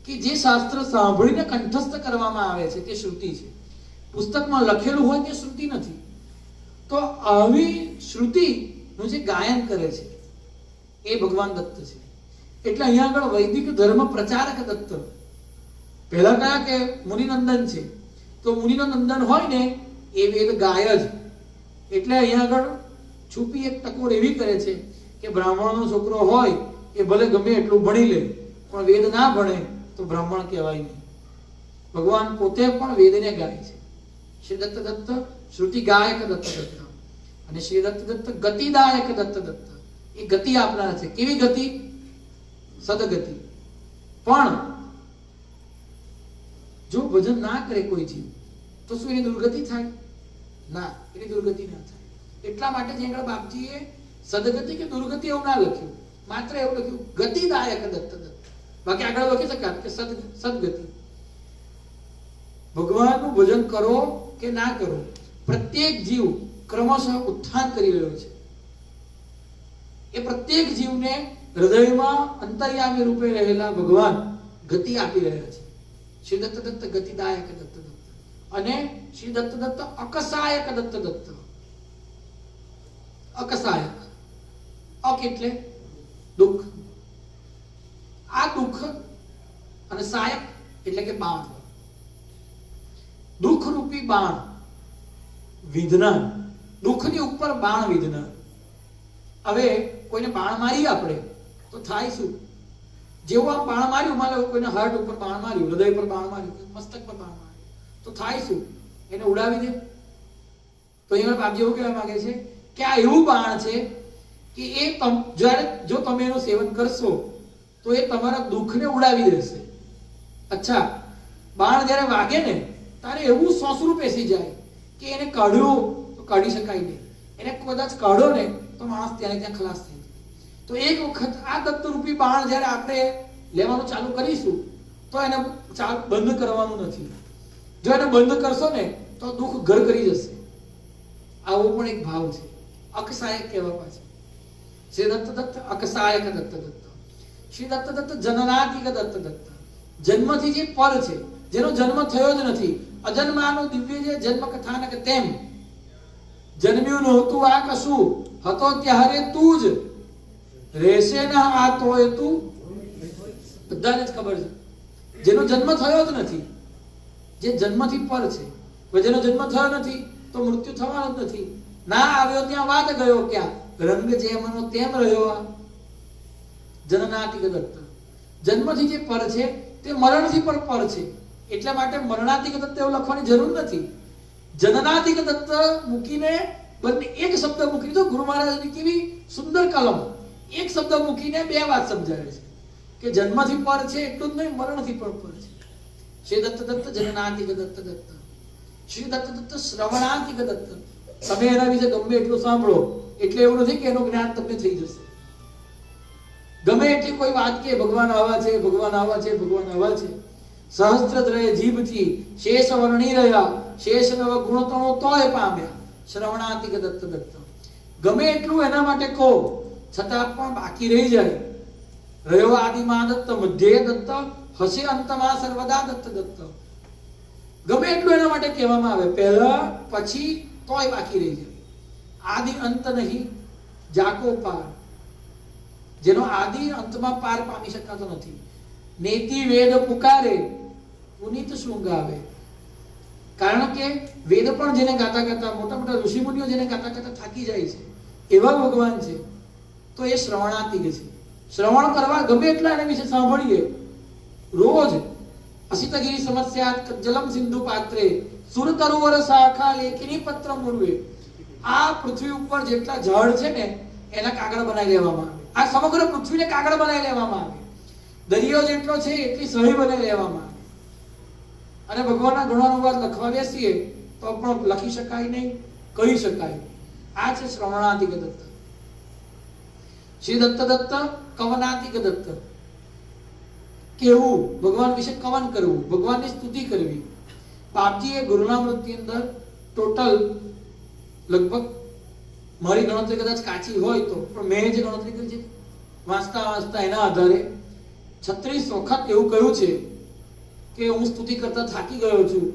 કે જે શાસ્ત્ર સાંભળીને કંઠસ્થ કરવામાં આવે છે તે શ્રુતિ છે. પુસ્તકમાં લખેલું હોય તે શ્રુતિ નથી. તો આવી શ્રુતિનું જે ગાયન કરે છે એ ભગવાન દત્ત છે. એટલે અહીંયા આગળ વૈદિક ધર્મ પ્રચારક દત્ત. પહેલા કયા કે મુનિનંદન છે, તો મુનિનો નંદન હોય ને એ વેદ ગાય જ. એટલે અહીંયા આગળ છુપી એક ટકોર એવી કરે છે કે બ્રાહ્મણનો છોકરો હોય એ ભલે ગમે એટલું ભણી લે પણ વેદ ના ભણે તો બ્રાહ્મણ કહેવાય નહીં. ભગવાન પોતે પણ વેદને ગાય છે. શ્રી દત્ત દત્ત શ્રુતિ ગાયક દત્ત દત્ત. અને શ્રી દત્ત દત્ત ગતિદાયક દત્ત દત્ત. એ ગતિ આપનાર છે. કેવી ગતિ? સદગતિ. પણ જો ભજન ના કરે કોઈ જીવ તો શું એની દુર્ગતિ થાય? ના, એની દુર્ગતિ ના થાય. એટલા માટે જે આગળ બાપજીએ સદગતિ કે દુર્ગતિ એવું ના લખ્યું, માત્ર એવું લખ્યું ગતિદાયક દત્ત દત્ત. બાકી આગળ લખી શકાય કે સદગતિ. ભગવાનનું ભજન કરો કે ના કરો, પ્રત્યેક જીવ ક્રમશઃ ઉત્થાન કરી રહ્યો છે. એ પ્રત્યેક જીવને હૃદયમાં અંતર્યામી રૂપે રહેલા ભગવાન ગતિ આપી રહ્યા છે. શ્રી દત્ત દત્ત ગતિદાયક દત્ત દત્ત. અને શ્રી દત્ત દત્ત અકસાયક દત્ત દત્ત. અકસાયક, અક એટલે દુઃખ. આ દુઃખ અને સાયક એટલે કે બાંધ. દુઃખ રૂપી બાણ વિધના, દુઃખની ઉપર બાણ વિધના. હવે કોઈને બાણ મારી આપણે તો થાય શું? જેવું આમ બાણ માર્યું, માનો કોઈને હાર્ટ ઉપર બાણ માર્યું, હૃદય પર બાણ માર્યું, મસ્તક પર બાણ માર્યું, તો થાય શું? એને ઉડાવી દે. તો અહીંયા બાપજી એવું કહેવા માંગે છે કે આ એવું બાણ છે કે એ જ્યારે જો તમે એનું સેવન કરશો તો એ તમારા દુઃખને ઉડાવી દેશે. અચ્છા, બાણ જ્યારે વાગે ને ત્યારે એવું સોસરું પેસી જાય કે એને કાઢ્યું તો કાઢી શકાય નહીં, એને કદાચ કાઢો ને તો માણસ ત્યાં ત્યાં ખલાસ થઈ જાય. તો એક વખત આ દત્તરૂપી બાણ જ્યારે આપણે લેવાનું ચાલુ કરીશું તો એને બંધ કરવાનું નથી. જો એને બંધ કરશો ને તો દુઃખ ઘર કરી જશે. આવો પણ એક ભાવ છે. અકસાયક કહેવા પાછળ શ્રી દત્ત દત્ત અકસાયક દત્ત દત્ત. શ્રી દત્ત દત્ત જનનાતિક દત્ત દત્ત, જન્મથી જે પર છે, જેનો જન્મ થયો જ નથી, અજન્માનું દિવ્ય જે જન્મ કથાનક તેમ જન્મ્યું નહોતું આ કશું, હતો ત્યારે તું જ રહેશે ના આ તોય તું. બધાને જ ખબર છે જેનો જન્મ થયો જ નથી, જે જન્મથી પર છે. જેનો જન્મ થયો નથી તો મૃત્યુ થવાનો જ નથી. ના આવ્યો ત્યાં વાત ગયો ક્યાં, રંગ જેમનો તેમ રહ્યો આ. જનનાતિક દત્ત, જન્મથી જે પર છે તે મરણથી પણ પર છે. એટલા માટે મરણાતિક દત્ત એવું લખવાની જરૂર નથી. જનનાતિક દત્ત મૂકીને બંને એક શબ્દ મૂકીને, તો ગુરુ મહારાજની કેવી સુંદર કલમ, એક શબ્દ મૂકીને બે વાત સમજાવે છે કે જન્મથી પર છે એટલું જ નહીં, મરણથી પણ પર છે. શ્રી દત્ત દત્ત જનનાતિક દત્ત દત્ત. શ્રી દત્ત દત્ત શ્રવણાતિક દત્ત. તમે એના વિશે ગમે એટલું સાંભળો એટલે એવું નથી કે એનું જ્ઞાન તમને થઈ જશે. ગમે એટલી કોઈ વાત કે ભગવાન આવા છે, ભગવાન આવા છે, ભગવાન આવા છે, સહસ્ત્રદ્રય જીભથી શેષ વર્ણી રહ્યા, શેષ નવ ગુણતણો તોય પામ્યા. શ્રવણાતિક દત્ત દત્ત. ગમે એટલું એના માટે કહો છતાં પણ બાકી રહી જાય. રહ્યો આદિમાં દત્ત, મધ્યે દત્ત, હસે અંતમાં સર્વદા દત્ત દત્ત. ગમે એટલું એના માટે કહેવામાં આવે, પહેલા પછી તોય બાકી રહી જાય. આદિ અંત નહીં, જાકો પાર. જેનો આદિ અંતમાં પાર પામી શકાતો નથી. નેતિ વેદ પુકારે, પુનિત શૃંગ આવે. કારણ કે વેદ પણ જેને ગાતા ગાતા, મોટા મોટા ઋષિમુનિઓ જેને ગાતા ગાતા થાકી જાય છે, એવા ભગવાન છે. તો એ શ્રવણાતિક છે. શ્રવણ કરવા ગમે એટલા એના વિશે સાંભળીએ રોજ. અસિતગીરી સમસ્યા જલમ સિંધુ પાત્રે, સુર તરુવર શાખા લેખિની પત્ર મુર્વે. આ પૃથ્વી ઉપર જેટલા ઝાડ છે ને એના કાગળ બનાવી લેવામાં આવે. આ સમગ્ર પૃથ્વીને કાગળ બનાવી લેવામાં આવે. દરિયો જેટલો છે એટલી સહી બનાવી લેવામાં આવે. અને ભગવાનના ગુણાનુવાદ લખવા બેસીએ તો પણ લખી શકાય નહીં, કહી શકાય. આ છે શ્રવણાતિક દત્ત. શ્રી દત્ત દત્ત કવનાતિક દત્ત. કેવું, ભગવાન વિશે કવન કરવું, ભગવાનની સ્તુતિ કરવી. બાપજીએ ગુરુનામૃતની અંદર ટોટલ લગભગ, મારી ગણતરી કદાચ કાચી હોય તો, પણ મેં જે ગણતરી કરી છે વાંચતા વાંચતા એના આધારે 36 વખત એવું કહ્યું છે કે હું સ્તુતિ કરતા થાકી ગયો છું,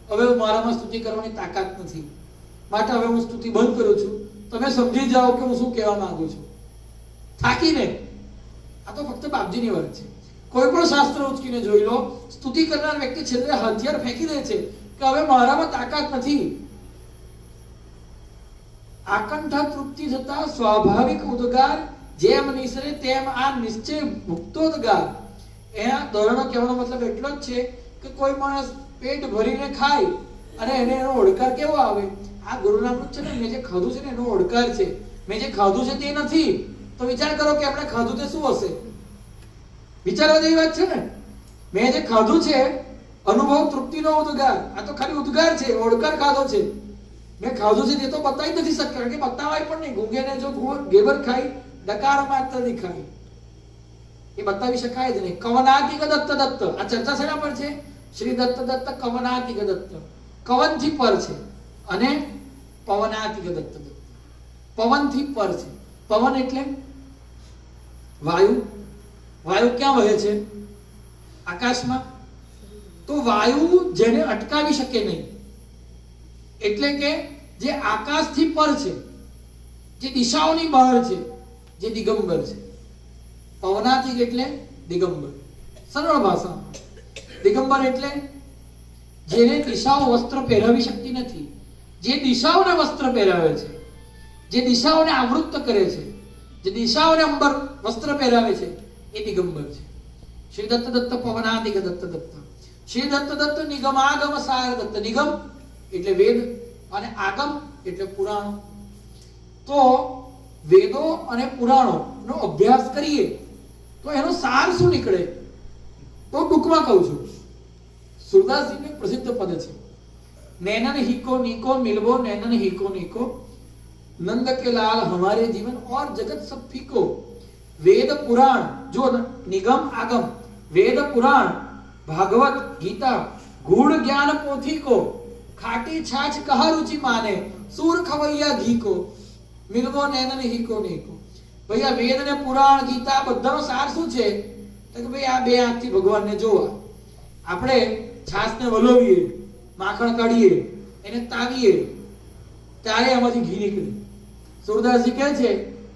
હવે મારામાં સ્તુતિ કરવાની તાકાત નથી, માટે હવે હું સ્તુતિ બંધ કરું છું. તમે સમજી જાઓ કે હું શું કહેવા માંગુ છું. થાકીને, આ તો ફક્ત બાપજીની વાત છે. કોઈ પણ શાસ્ત્ર ઉચકીને જોઈ લો, સ્તુતિ કરનાર વ્યક્તિ છેલ્લે હથિયાર ફેંકી દે છે કે હવે મારામાં તાકાત નથી. આકંઠા તૃપ્તિ થતા સ્વાભાવિક ઉદ્ગાર, જેમ નિસરે તેમ આ નિશ્ચય મુક્તોદ્ગાર. એના ધોરણો કહેવાનો મતલબ એટલો જ છે કે કોઈ માણસ પેટ ભરીને ખાય અને એને એનો ઓડકાર કેવો આવે. આ ગુરુનામૃત છે ને, મેં જે ખાધું છે ને એનો ઓડકાર છે. મેં જે ખાધું છે તે નથી. તો વિચાર કરો કે આપણે ખાધું તે શું હશે. વિચારવા જેવી વાત છે ને. મેં જે ખાધું છે અનુભવ તૃપ્તિનો ઉદ્ગાર, આ તો ખાલી ઉદ્ગાર છે, ઓડકાર ખાધો છે. મેં ખાધું છે તે તો બતાવી નથી શકતો, કારણ કે બતાવાય પણ નહીં. ગુંગેને જો ગેબર ખાઈ, ડકાર માત્ર નહીં ખાઈ, એ બતાવી શકાય જ નહીં. કવનાતિક દત્ત દત્ત. આ ચર્ચા શેના પર છે? શ્રી દત્ત દત્ત કવનાતિક દત્ત. કવનથી પર છે અને પવનાતિક દત્ત દત્ત. પવનથી પર છે. પવન એટલે વાયુ. વાયુ ક્યાં વહે છે? આકાશમાં. તો વાયુ જેને અટકાવી શકે નહીં, એટલે કે જે આકાશથી પર છે, જે દિશાઓની બહાર છે, જે દિગંબર છે. પવનાતિક એટલે દિગંબર. સરળ ભાષામાં દિગંબર એટલે જેને દિશાઓ વસ્ત્ર પહેરાવી શકતી નથી, જે દિશાઓને વસ્ત્ર પહેરાવે છે, જે દિશાઓને આવૃત્ત કરે છે, જે દિશાઓને અંબર વસ્ત્ર પહેરાવે છે, એ દિગંબર છે. શ્રી દત્ત દત્ત પવનાદિક દત્ત દત્ત. શ્રી દત્ત દત્ત નિગમાગમ સાર દત્ત. નિગમ એટલે વેદ અને આગમ એટલે પુરાણો. તો વેદો અને પુરાણો નો અભ્યાસ કરીએ તો એનો સાર શું નીકળે? તો ટૂંકમાં કહું છું. સુરદાસજીનું પ્રસિદ્ધ પદ છે, નૈનન हिको निको मिलबो, नैनन हिको निको, नंद के लाल हमारे जीवन और जगत सब फीको. वेद पुराण जो निगम आगम, वेद पुराण भागवत गीता गूढ़ ज्ञान पोथी को, खाटी छाछ कहा रुचि माने, सूर खवैया घी को, मिलबो नैनन हिको निको. भैया वेद ने पुराण गीता बधानो सार શું છે? તો કે ભાઈ આ બે આંખથી ભગવાનને જોવા. આપણે છાશને વલોવીએ, માખણ કાઢીએ, એને તાવીએ ત્યારે એમાંથી ઘી નીકળે. સુરદાસજી કહે છે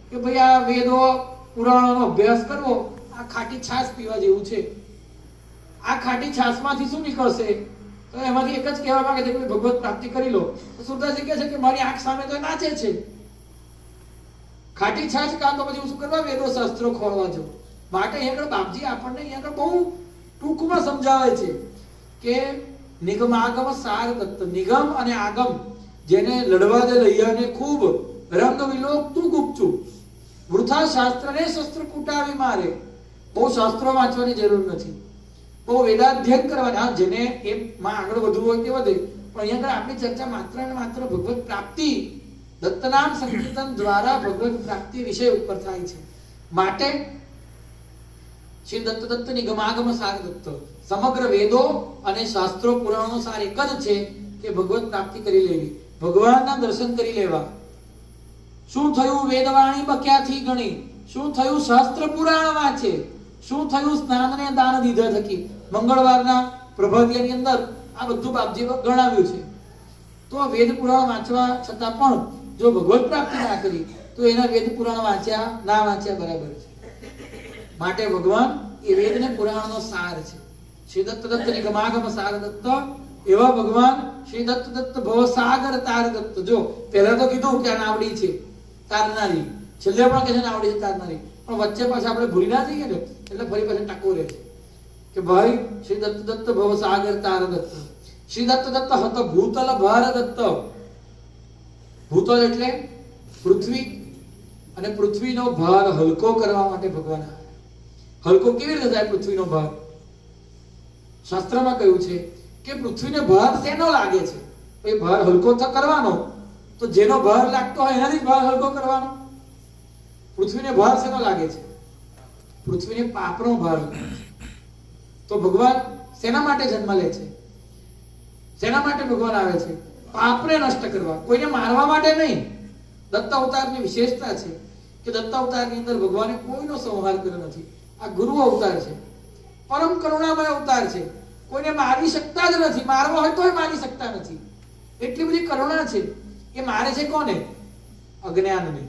કે ભાઈ આ વેદો પુરાણોનો અભ્યાસ કરવો આ ખાટી છાશ પીવા જેવું છે. આ ખાટી છાશમાંથી શું નીકળશે? તો એમાંથી એક જ કહેવા માંગે છે કે ભગવત પ્રાપ્તિ કરી લો. તો સુરદાસજી કહે છે કે મારી આંખ સામે તો નાચે છે. ખાટી છાશ કાં તો પછી હું શું કરવા વેદો શાસ્ત્રો ખોળવા જાઉં? માટે અહીં આગળ બાપજી આપણને અહીં આગળ બહુ ટૂંકમાં સમજાવે છે કે નિગમાગમ સાર દત્ત. નિગમ અને આગમ જેને લડવા દે લૈયાને ખૂબ રંગ વિલોક તું ગુપચુપ, વૃથા શાસ્ત્રને શસ્ત્ર કૂટાવી મારે. બહુ શાસ્ત્રો વાંચવાની જરૂર નથી, બહુ વેદાધ્યયન કરવાની. હા, જેને એમાં આગળ વધવું હોય તે વધે, પણ અહીં આગળ આપણી ચર્ચા માત્ર ને માત્ર ભગવત પ્રાપ્તિ, દત્તનામ સંકીર્તન દ્વારા ભગવત પ્રાપ્તિ વિષય ઉપર થાય છે. માટે શ્રી દત્ત દત્ત નિગમાગમ સાર દત્ત. સમગ્ર વેદો અને શાસ્ત્રો પુરાણો સાર એક જ છે કે ભગવત પ્રાપ્તિ કરી લેવી, ભગવાનના દર્શન કરી લેવા. શું થયું વેદવાણી બક્યાથી ગણી, શું થયું શાસ્ત્ર પુરાણ વાંચે, શું થયું સ્નાનને દાન દીધા થકી. મંગળવારના પ્રભાતિયાની અંદર આ બધું બાપજી ગણાવ્યું છે. તો વેદ પુરાણ વાંચવા છતાં પણ જો ભગવત પ્રાપ્તિ ના કરી તો એના વેદ પુરાણ વાંચ્યા ના વાંચ્યા બરાબર છે. માટે ભગવાન એ વેદ ને પુરાણનો સાર છે. શ્રી દત્ત દત્ત નિગમાગમ સાર દત્ત. એવા ભગવાન શ્રી દત્ત દત્ત ભવસાગર તાર દત્ત. જો પહેલા તો કીધું કે આ નાવડી છે તારનારી, છેલ્લે પણ કહે છે નાવડી છે તારનારી, પણ વચ્ચે પાછા આપણે ભૂલી ના જઈએ ને એટલે ફરી પાછા ટકો રહે છે કે ભાઈ શ્રી દત્ત દત્ત ભવસાગર તાર દત્ત. શ્રી દત્ત દત્ત હત ભૂતલ ભાર દત્ત. ભૂતલ એટલે પૃથ્વી, અને પૃથ્વીનો ભાર હલકો કરવા માટે ભગવાન આવ્યા. હલકો કેવી રીતે થાય પૃથ્વીનો ભાર? શાસ્ત્રમાં કહ્યું છે કે પૃથ્વીને ભાર શેનો લાગે છે? એ ભાર હલકો કરવાનો, તો જેનો ભાર લાગતો હોય એનાથી ભાર હલકો કરવાનો. પૃથ્વીને ભાર શેનો લાગે છે? પૃથ્વીને પાપનો ભાર લાગે છે. તો ભગવાન શેના માટે જન્મ લે છે? શેના માટે ભગવાન આવે છે? પાપને નષ્ટ કરવા, કોઈને મારવા માટે નહીં. દત્ત અવતારની વિશેષતા છે કે દત્ત અવતારની અંદર ભગવાને કોઈનો સંહાર કર્યો નથી. આ ગુરુ અવતાર છે, પરમ કરુણામય અવતાર છે. કોઈને મારી શકતા જ નથી, મારવા હોય તોય મારી શકતા નથી. એટલી બધી કરુણા છે. એ મારે છે કોને? અજ્ઞાનને.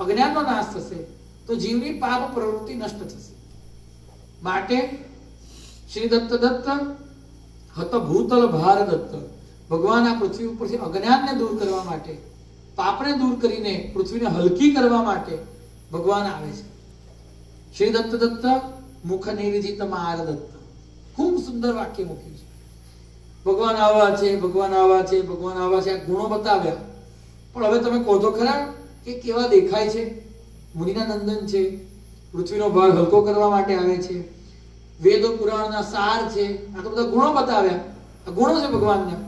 અજ્ઞાનનો નાશ થશે તો જીવની પાપ પ્રવૃત્તિ નષ્ટ થશે. માટે શ્રી દત્ત દત્ત હત ભૂતલ ભાર દત્ત. ભગવાન આ પૃથ્વી ઉપરથી અજ્ઞાનને દૂર કરવા માટે, પાપને દૂર કરીને પૃથ્વીને હલકી કરવા માટે ભગવાન આવે છે. શ્રી દત્ત દત્ત મુખ નિવિદિત માર દત્ત. ખૂબ સુંદર વાક્ય મૂક્યું છે. ભગવાન આવા છે, ભગવાન આવા છે, ભગવાન આવા છે, આ ગુણો બતાવ્યા. પણ હવે તમે કહો તો ખરા કે કેવા દેખાય છે? મુનિના નંદન છે, પૃથ્વીનો ભાર હલકો કરવા માટે આવે છે, વેદો પુરાણના સાર છે. આ તો બધા ગુણો બતાવ્યા. આ ગુણો છે ભગવાનના.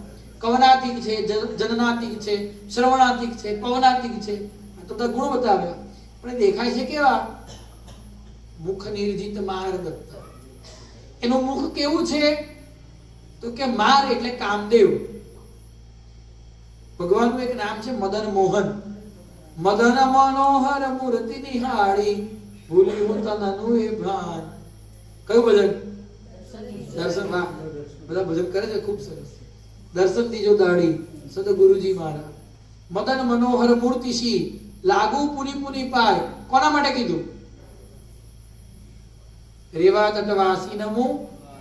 કવનાતિક છે, જનનાતિક છે, શ્રવણાતિક છે, પવનાતિક છે. આ તો બધા ગુણો બતાવ્યા. પણ દેખાય છે કેવા? મુખ નિર્જિત માર દત્ત. એનું મુખ કેવું છે? તો કે માર એટલે કામદેવ. ભગવાનનું એક નામ છે મદન મોહન. મદન મનોહર મૂર્તિ નિહાળી, ભૂલી હું તનનું એ ભાન. કયું ભજન? દર્શન. વાહ, બધા ભજન કરે છે, ખૂબ સરસ. દર્શન દીજો દાડી સદગુરુજી મારા. મદન મનોહર મૂર્તિ શી લાગુ પુની પુની પાય. કોના માટે કીધું? રેવા તટવાસી નમો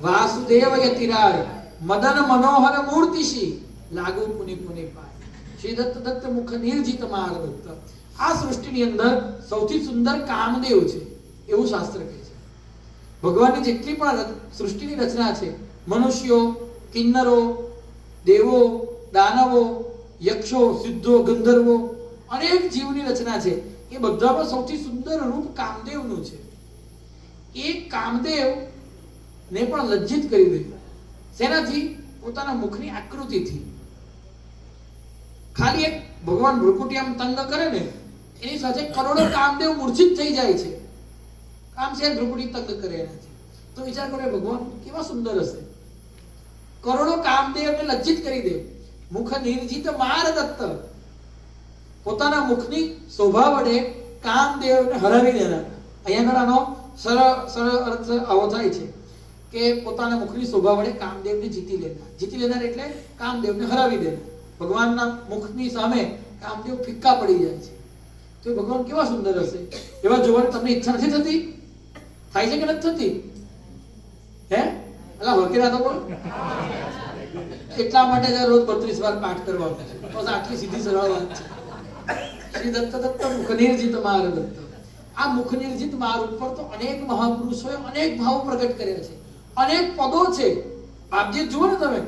વાસુદેવ યતિરાય મદન મનોહર મૂર્તિશી લાગુ પુનિ પુનિ પાય. શ્રી દત્ત દત્ત મુખ નિર્જિત માર દત્ત. આ સૃષ્ટિની અંદર સૌથી સુંદર કામદેવ છે એવું શાસ્ત્ર કહે છે. ભગવાનની જેટલી પણ સૃષ્ટિની રચના છે, મનુષ્યો, કિન્નરો, દેવો, દાનવો, યક્ષો, સિદ્ધો, ગંધર્વો, અનેક જીવની રચના છે, એ બધામાં સૌથી સુંદર રૂપ કામદેવનું છે. એ કામદેવ ને પણ લજ્જિત કરી દીધું. શેનાથી? પોતાના મુખની આકૃતિથી. ખાલી એક ભગવાન ભ્રુકુટી આમ તંગ કરે ને, એની સાથે કરોડો કામદેવ મૂર્છિત થઈ જાય છે. કામ છે ભ્રુકુટી તંગ કરે એનાથી. તો વિચાર કરો ભગવાન કેવા સુંદર હશે. કરોડો કામદેવને લજ્જિત કરી દે. મુખ નિર્જિત માર દત્ત. પોતાના મુખની શોભા વડે કામદેવને હરાવી દેનાર. અહીંયા આનો સરળ અર્થ આવો થાય છે કે પોતાના મુખની શોભા વડે કામદેવને જીતી લેનાર. જીતી લેનાર એટલે કામદેવને હરાવી દેનાર. ભગવાનના મુખની સામે કામદેવ ફિક્કા પડી જાય છે. તો ભગવાન કેવા સુંદર હશે. એવા જોવાની તમને ઈચ્છા નથી થતી? થાય છે કે નથી થતી? હે અલા વકેરા તો બોલ. એટલા માટે રોજ 32 વાર પાઠ કરવાનો છે. બસ આટલી સીધી સરળ વાત છે. શ્રી દત્ત દત્ત મુખ નિર્જિત માર દત્ત. આ મુખ નિર્જિત માર ઉપર તો અનેક મહાપુરુષોએ અનેક ભાવ પ્રગટ કર્યા છે, અનેક પદો છે. બાપજી જુઓ ને તમે,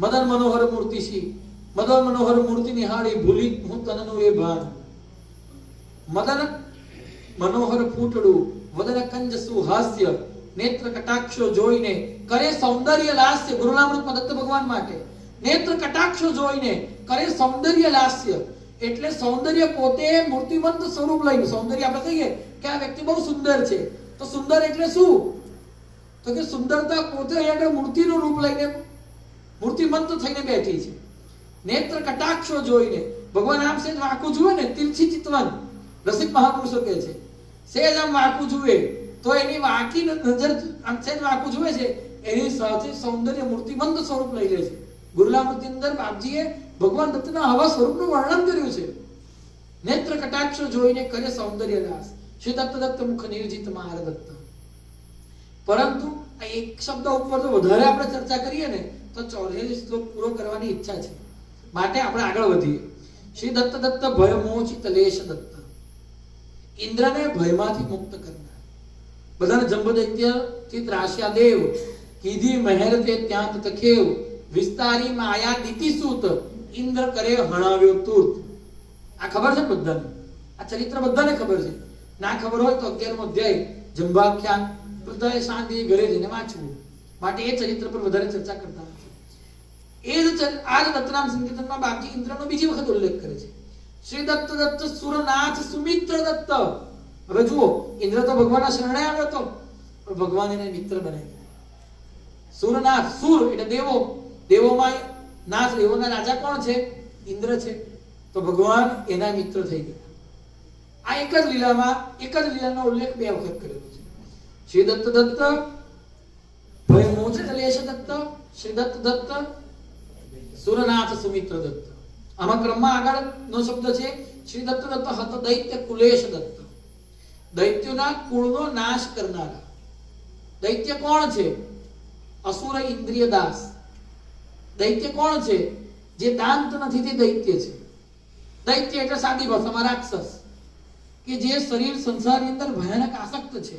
મદન મનોહર મૂર્તિશી, મદન મનોહર મૂર્તિ નિહાળી ભૂલી હું તનનું એ ભાન. મદન મનોહર ફૂટડું વદન કંજ સુહાસ્ય, નેત્ર કટાક્ષો જોઈને કરે સૌંદર્ય લાસ્ય. ગુરુનામૃતમાં દત્ત ભગવાન માટે નેત્ર કટાક્ષો જોઈને કરે સૌંદર્ય લાસ્ય. એટલે સૌંદર્ય પોતે મૂર્તિમંત સ્વરૂપ લઈને, સૌંદર્ય આપણે કહીએ કે આ વ્યક્તિ બહુ સુંદર છે, તો સુંદર એટલે શું? તો કે સુંદરતા પોતે અહીંયા મૂર્તિનું રૂપ લઈને મૂર્તિમંત થઈને બેઠી છે. નેત્ર કટાક્ષો જોઈને ભગવાન આમ સેજ વાંકું જુએ ને, તિરછી ચિતવન રસિક મહાપુરુષો કહે છે, સેજ આમ વાંકું જુએ તો એની વાંકી નજર આમ સેજ વાંકું જુએ છે, એની સાથે સૌંદર્ય મૂર્તિમંત સ્વરૂપ લઈ લે છે. ગુરુલામૃતની અંદર બાપજીએ ભગવાન દત્તના આવા સ્વરૂપનું વર્ણન કર્યું છે. નેત્ર કટાક્ષો જોઈને કરે સૌંદર્ય લાસ. શ્રી દત્ત દત્ત મુખ નિર્જિત માર દત્ત. પરંતુ આ એક શબ્દ ઉપર તો વધારે આપણે ચર્ચા કરીએ ને તો 44 શ્લોક પૂરો કરવાની ઈચ્છા છે, માટે આપણે આગળ વધીએ. શ્રી દત્ત દત્ત ભય મોચિત લેશ દત્ત. ઇન્દ્રને ભયમાંથી મુક્ત કરનાર. બધાને જંબદૈત્ય થી ત્રાસ્યા દેવ, કીધી મહેર તે ત્યાં તખેવ, વિસ્તારી માયા દીતિ સૂત, ઇન્દ્ર કરે હણાવ્યો તુર્ત. આ ખબર છે બધાને? આ ચરિત્ર બધાને ખબર છે. ના ખબર હોય તો 11મો અધ્યાય જંબાખ્યાન બધાએ શાંતિ ઘરે જઈને વાંચવું. માટે એ ચરિત્ર પર વધારે ચર્ચા કરતા નથી. એ જ આ જ દત્તનામ સંકીર્તનમાં બાપજી ઇન્દ્રનો બીજી વખત ઉલ્લેખ કરે છે. શ્રી દત્ત દત્ત સુરનાથ સુમિત્ર દત્ત. હવે જુઓ, ઇન્દ્ર તો ભગવાનના શરણે આવ્યો હતો, પણ ભગવાન એને મિત્ર બનાવી દીધો. સુરનાથ, સુર એટલે દેવો, દેવોમાં નાથ, દેવોના રાજા કોણ છે? ઇન્દ્ર છે. તો ભગવાન એના મિત્ર થઈ ગયા. આ એક જ લીલાનો ઉલ્લેખ 2 વખત કરેલો છે. શ્રી દત્ત દત્ત ભય મોચિત લેશ દત્ત, શ્રી દત્ત દત્ત સુરનાથ સુમિત્ર દત્ત. આમાં ક્રમમાં આગળનો શબ્દ છે શ્રી દત્ત દત્ત હત દૈત્ય કુલેશ દત્ત. દૈત્યોના કુળનો નાશ કરનારા. દૈત્ય કોણ છે? અસુર ઇન્દ્રિય દાસ. દૈત્ય કોણ છે? જે દાંત નથી તે દૈત્ય છે. દૈત્ય એટલે સાદી ભાષામાં રાક્ષસ, કે જે શરીર સંસારની અંદર ભયાનક આસક્ત છે,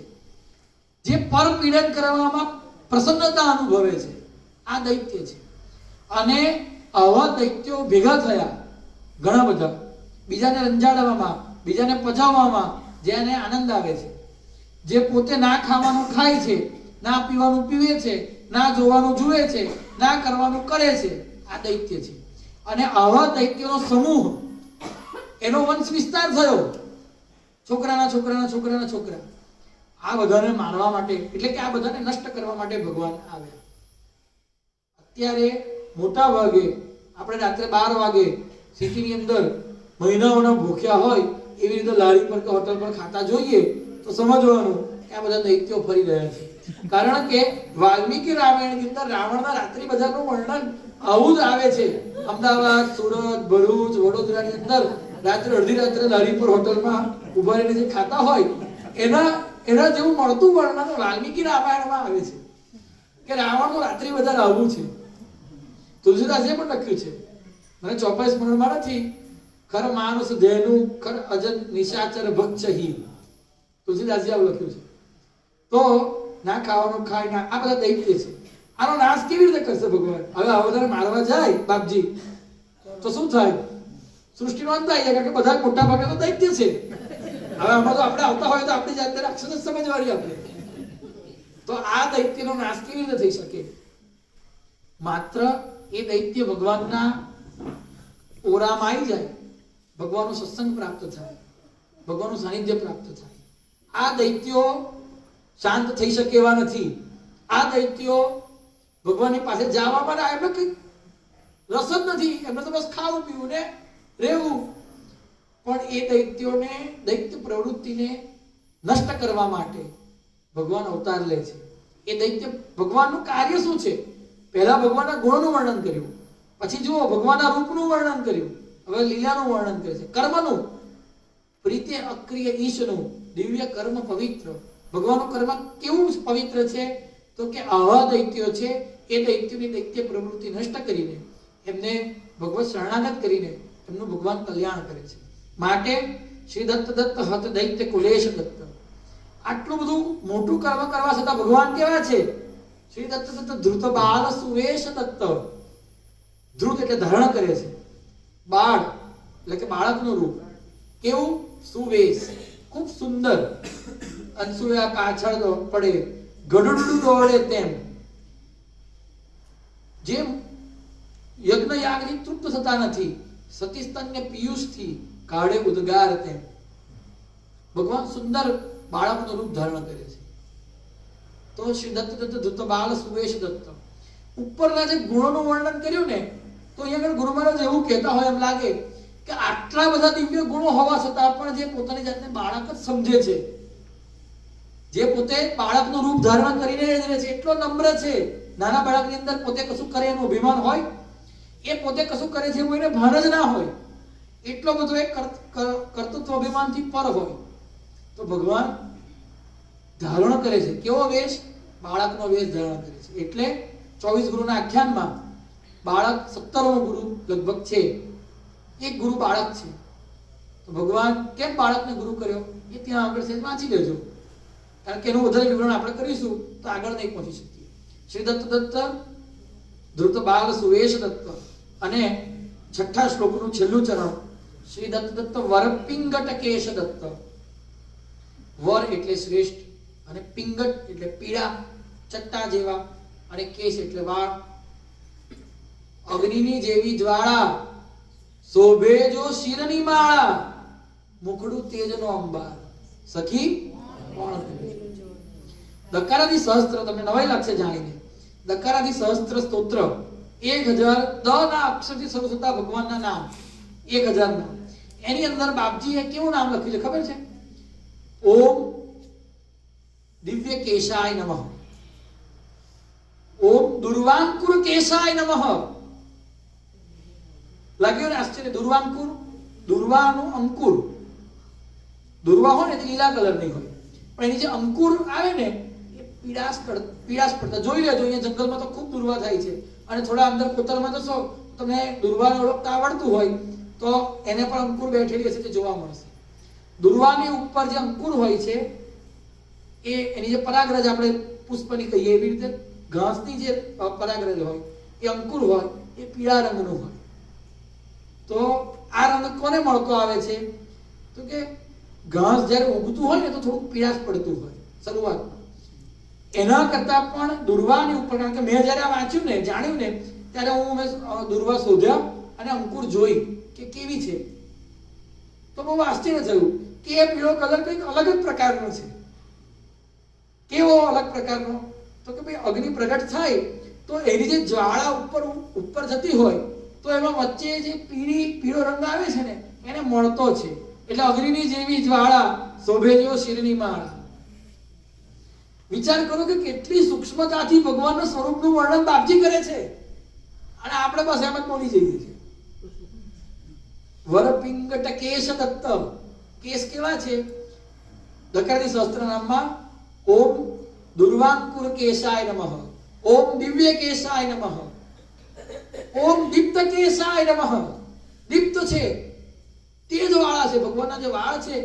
જે પર પીડન કરવામાં પ્રસન્નતા અનુભવે છે, આ દૈત્ય છે. અને આવા દૈત્યો ભેગા થયા ઘણા બધા, બીજાને રંજાડવામાં, બીજાને પજાવવામાં જેને આનંદ આવે છે, જે પોતે ના ખાવાનું ખાય છે, ના પીવાનું પીવે છે, ના જોવાનું જુએ છે, ના કરવાનું કરે છે, આ દૈત્ય છે. અને આવા દૈત્યોનો સમૂહ, એનો વંશ વિસ્તાર થયો. છોકરાના છોકરાના છોકરાના છોકરા. આ બધાને મારવા માટે, એટલે કે આ બધાને નષ્ટ કરવા માટે ભગવાન આવ્યા. અત્યારે મોટા ભાગે આપણે રાત્રે 12 વાગે સિટીની અંદર મહિનાઓના ભૂખ્યા હોય એવી રીતે લારી પર કે હોટલ પર ખાતા જોઈએ તો સમજવાનું કે આ બધા દૈત્યો ફરી રહ્યા છે. કારણ કે વાલ્મીકી રામાયણની અંદર રાવણના રાત્રિ બજારનું વર્ણન આવું જ આવે છે. અમદાવાદ, સુરત, ભરૂચ, વડોદરાની અંદર રાત્રે અડધી રાત્રે લારી પર હોટલમાં ઉભા રહીને જે ખાતા હોય એના જેવું મળતું વર્ણન વાલ્મીકી રામાયણમાં આવે છે. કે રાવણનું રાત્રિ વધારે આવું છે. તુલસીદાસે પણ લખ્યું છે, મને ચોપાઈ સ્મરણમાં નથી, ખર માનુષ દેહનું ખર અજન નિશાચર ભક્ષહી. તુલસીદાસે આવું લખ્યું છે. તો ના ખાવાનું ખાય ના, આ બધા દૈત્ય છે. આનો નાશ કેવી રીતે કરશે ભગવાન? હવે આ વધારે મારવા જાય બાપજી તો શું થાય? સૃષ્ટિનો અંત આવી જાય, કારણ કે બધા મોટા ભાગે તો દૈત્ય છે. હવે આમાં તો આપણે આવતા હોય તો આપણી જાતને રાક્ષસ જ સમજવાની આપણે. તો આ દૈત્યનો નાશ કેવી રીતે થઈ શકે? માત્ર એ દૈત્ય ભગવાનના ઓરામાં આવી જાય, ભગવાનનો સત્સંગ પ્રાપ્ત થાય, ભગવાનનું સાનિધ્ય પ્રાપ્ત થાય. આ દૈત્યો શાંત થઈ શકે એવા નથી. આ દૈત્યો ભગવાનની પાસે જવામાં એમને કઈ રસ જ નથી, એમને તો બસ ખાવું પીવું ને રહેવું. પણ એ દૈત્યોને, દૈત્ય પ્રવૃત્તિને નષ્ટ કરવા માટે ભગવાન અવતાર લે છે. એ દૈત્ય ભગવાનનું કાર્ય શું છે? પહેલા ભગવાનના ગુણનું વર્ણન કર્યું, પછી જુઓ ભગવાનના રૂપનું વર્ણન કર્યું, હવે લીલાનું વર્ણન કરે છે, કર્મનું. પ્રીતે અક્રિય ઈશનું દિવ્ય કર્મ પવિત્ર. ભગવાનનું કર્મ કેવું પવિત્ર છે? તો કે આવા દૈત્યો છે, એ દૈત્યોની દૈત્ય પ્રવૃત્તિ નષ્ટ કરીને, એમને ભગવત શરણાગત કરીને એમનું ભગવાન કલ્યાણ કરે છે. માટે શ્રી દત્ત દત્ત હત દૈત્ય કુલેશ દત્ત. આટલું બધું મોટું કર્મ કરવા છતાં ભગવાન કેવા છે? શ્રી દત્ત દત્ત ધૃત બાલ સુવેશ દત્ત. ધ્રુત એટલે ધારણ કરે છે, બાળ એટલે કે બાળકનું રૂપ. કેવું? સુવેશ, ખૂબ સુંદર. અનસુયા પાછળ પડે, ગઢડું દોડે તેમ. જેમ યજ્ઞ યાગથી તૃપ્ત થતા નથી, સતી સ્તન્ય પિયુષથી કાઢે ઉદ્ગાર તેમ. ભગવાન સુંદર બાળકનું રૂપ ધારણ કરે છે. તો શ્રી દત્ત દત્ત ધૃત બાલ સુવેશ દત્ત. ઉપરના જે ગુણોનું વર્ણન કર્યું ને, તો અહીંયા આગળ ગુરુ મહારાજ એવું કહેતા હોય એમ લાગે કે આટલા બધા દિવ્ય ગુણો હોવા છતાં પણ જે પોતાની જાતને બાળક જ સમજે છે, જે પોતે બાળકનું રૂપ ધારણ કરીને રહે છે, એટલો નમ્ર છે. નાના બાળકની અંદર પોતે કશું કરે એનું અભિમાન હોય, એ પોતે કશું કરે છે એવું એને ભાન જ ના હોય, એટલો બધો એ કર્તૃત્વ અભિમાનથી પર હોય. તો ભગવાન ધારણ કરે છે કેવો વેશ? બાળકનો વેશ ધારણ કરે છે. એટલે 24 ગુરુના આખ્યાનમાં બાળક 17મો ગુરુ લગભગ છે, એક ગુરુ બાળક છે. તો ભગવાન કેમ બાળકને ગુરુ કર્યો એ ત્યાં આગળ છે, વાંચી લેજો, કારણ કે એનું વધારે વિવરણ આપણે કરીશું તો આગળ નહીં પહોંચી શકીએ. શ્રી દત્ત દત્ત ધૃત બાલ સુવેશ દત્ત. અને 6થા શ્લોકનું છેલ્લું ચરણ, શ્રી દત્ત દત્ત વરપિંગટ કેશ દત્ત. વર એટલે શ્રેષ્ઠ, અને પિંગટ એટલે પીળા ચટ્ટા જેવા, અને કેશ એટલે વાળ. અગ્નિની જેવી જ્વાળા, શોભે જો શિરની માળા, મુખડું તેજનો અંબાર, સખી કોણ કરે? દકારાદી સહસ્ત્ર, તમને નવાઈ લાગશે જાણીને, દકારાદી સહસ્ત્ર સ્તોત્ર 1000 દ ના અક્ષરથી શરૂ થતા ભગવાનના નામ 1000 નામ. એની અંદર બાપજીએ કેવું નામ લખ્યું છે ખબર છે? ઓમ દિવ્ય કેશાય નમઃ, ઓમ દુર્વાંકુર કેશાય નમઃ. લાગ્યું ને આશ્ચર્ય? દુર્વાંકુર, દુર્વાનું અંકુર. દુર્વા હોય ને તે લીલા કલરની હોય, પણ એની જે અંકુર આવે ને એ પીળાશ પડતા. જોઈ લેજો, અહીંયા જંગલમાં તો ખૂબ દુર્વા થાય છે, અને થોડા અંદર કોતરમાં જશો તમને દુર્વાને ઓળખતા આવડતું હોય તો એને પણ અંકુર બેઠેલી હશે તે જોવા મળશે. દુર્વાની ઉપર જે અંકુર હોય છે એ એની જે પરાગરજ આપણે પુષ્પની કહીએ એવી રીતે ઘાસની જે પરાગરજ હોય એ અંકુર હોય એ પીળા રંગનું હોય. તો આ રંગ કોને મળતો આવે છે? તો કે ઘાસ જ્યારે ઉગતું હોય ને તો થોડું પીળાશ પડતું હોય શરૂઆતમાં. એના કરતા પણ દુર્વાની ઉપર, કારણ કે મેં જ્યારે આ વાંચ્યું ને, જાણ્યું ને, ત્યારે મેં દુર્વા શોધ્યા અને અંકુર જોઈ કે કેવી છે. તો બહુ આશ્ચર્ય થયું કે એ પીળો કલર કંઈક અલગ જ પ્રકારનો છે. કેવો અલગ પ્રકારનો? તો કે ભાઈ અગ્નિ પ્રગટ થાય તો એની જે જ્વાળા ઉપર જતી હોય તો એમાં વચ્ચે જે પીળો રંગ આવે છે ને એને મળતો છે. એટલે અગ્નિની જેવી જ્વાળા, શોભે જો શિરની માળા. વિચાર કરો કે કેટલી સૂક્ષ્મતાથી ભગવાનના સ્વરૂપનું વર્ણન બાપજી કરે છે, અને આપણે બસ એમ જ બોલી જઈએ છીએ. વરપિંગટ કેશ દત્ત. કેશ કેવા છે? દકારાદી સહસ્ત્ર નામમાં ઓમ દુર્વાંકુર કેશાય નમઃ, ઓમ દિવ્ય કેશાય નમઃ, ઓમ દીપ્ત કેશાય નમઃ. દીપ્ત છે, તેજ વાળા છે. ભગવાનના જે વાળ છે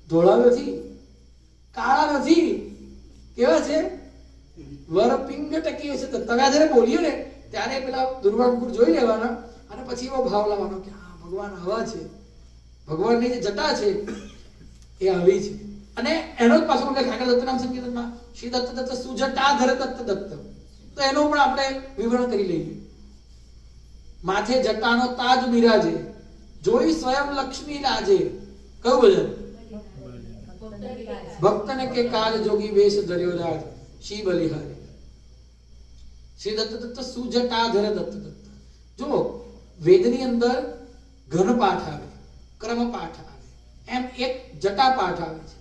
ધોળા નથી, કાળા નથી, કેવા છે? વરપિંગટ કેશ. તમે જ્યારે બોલીએ ને ત્યારે પેલા દુર્વાંકુર જોઈ લેવાના અને પછી એવો ભાવ લાવવાનો કે હા ભગવાન આવા છે, ભગવાનની જે જટા છે એ આવી છે. અને એનો જ પાછો ઉલ્લેખ આગળ દત્તનામ સંકીર્તનમાં શ્રી દત્ત દત્ત સુજટાધર દત્ત દત્ત, તો એનું પણ આપણે વિવરણ કરી લઈએ. માથે જટાનો તાજ બિરાજે, જોઈ સ્વયં લક્ષ્મી લાજે. કયું ભજન? ભક્તને કે કાલ જોગી વેશ ધર્યો રાજ, શી બલિહારી. શ્રી દત્ત દત્ત સુજટાધર દત્ત દત્ત. જો વેદની અંદર ઘન પાઠ આવે, ક્રમ પાઠ આવે, એમ એક જટા પાઠ આવે છે.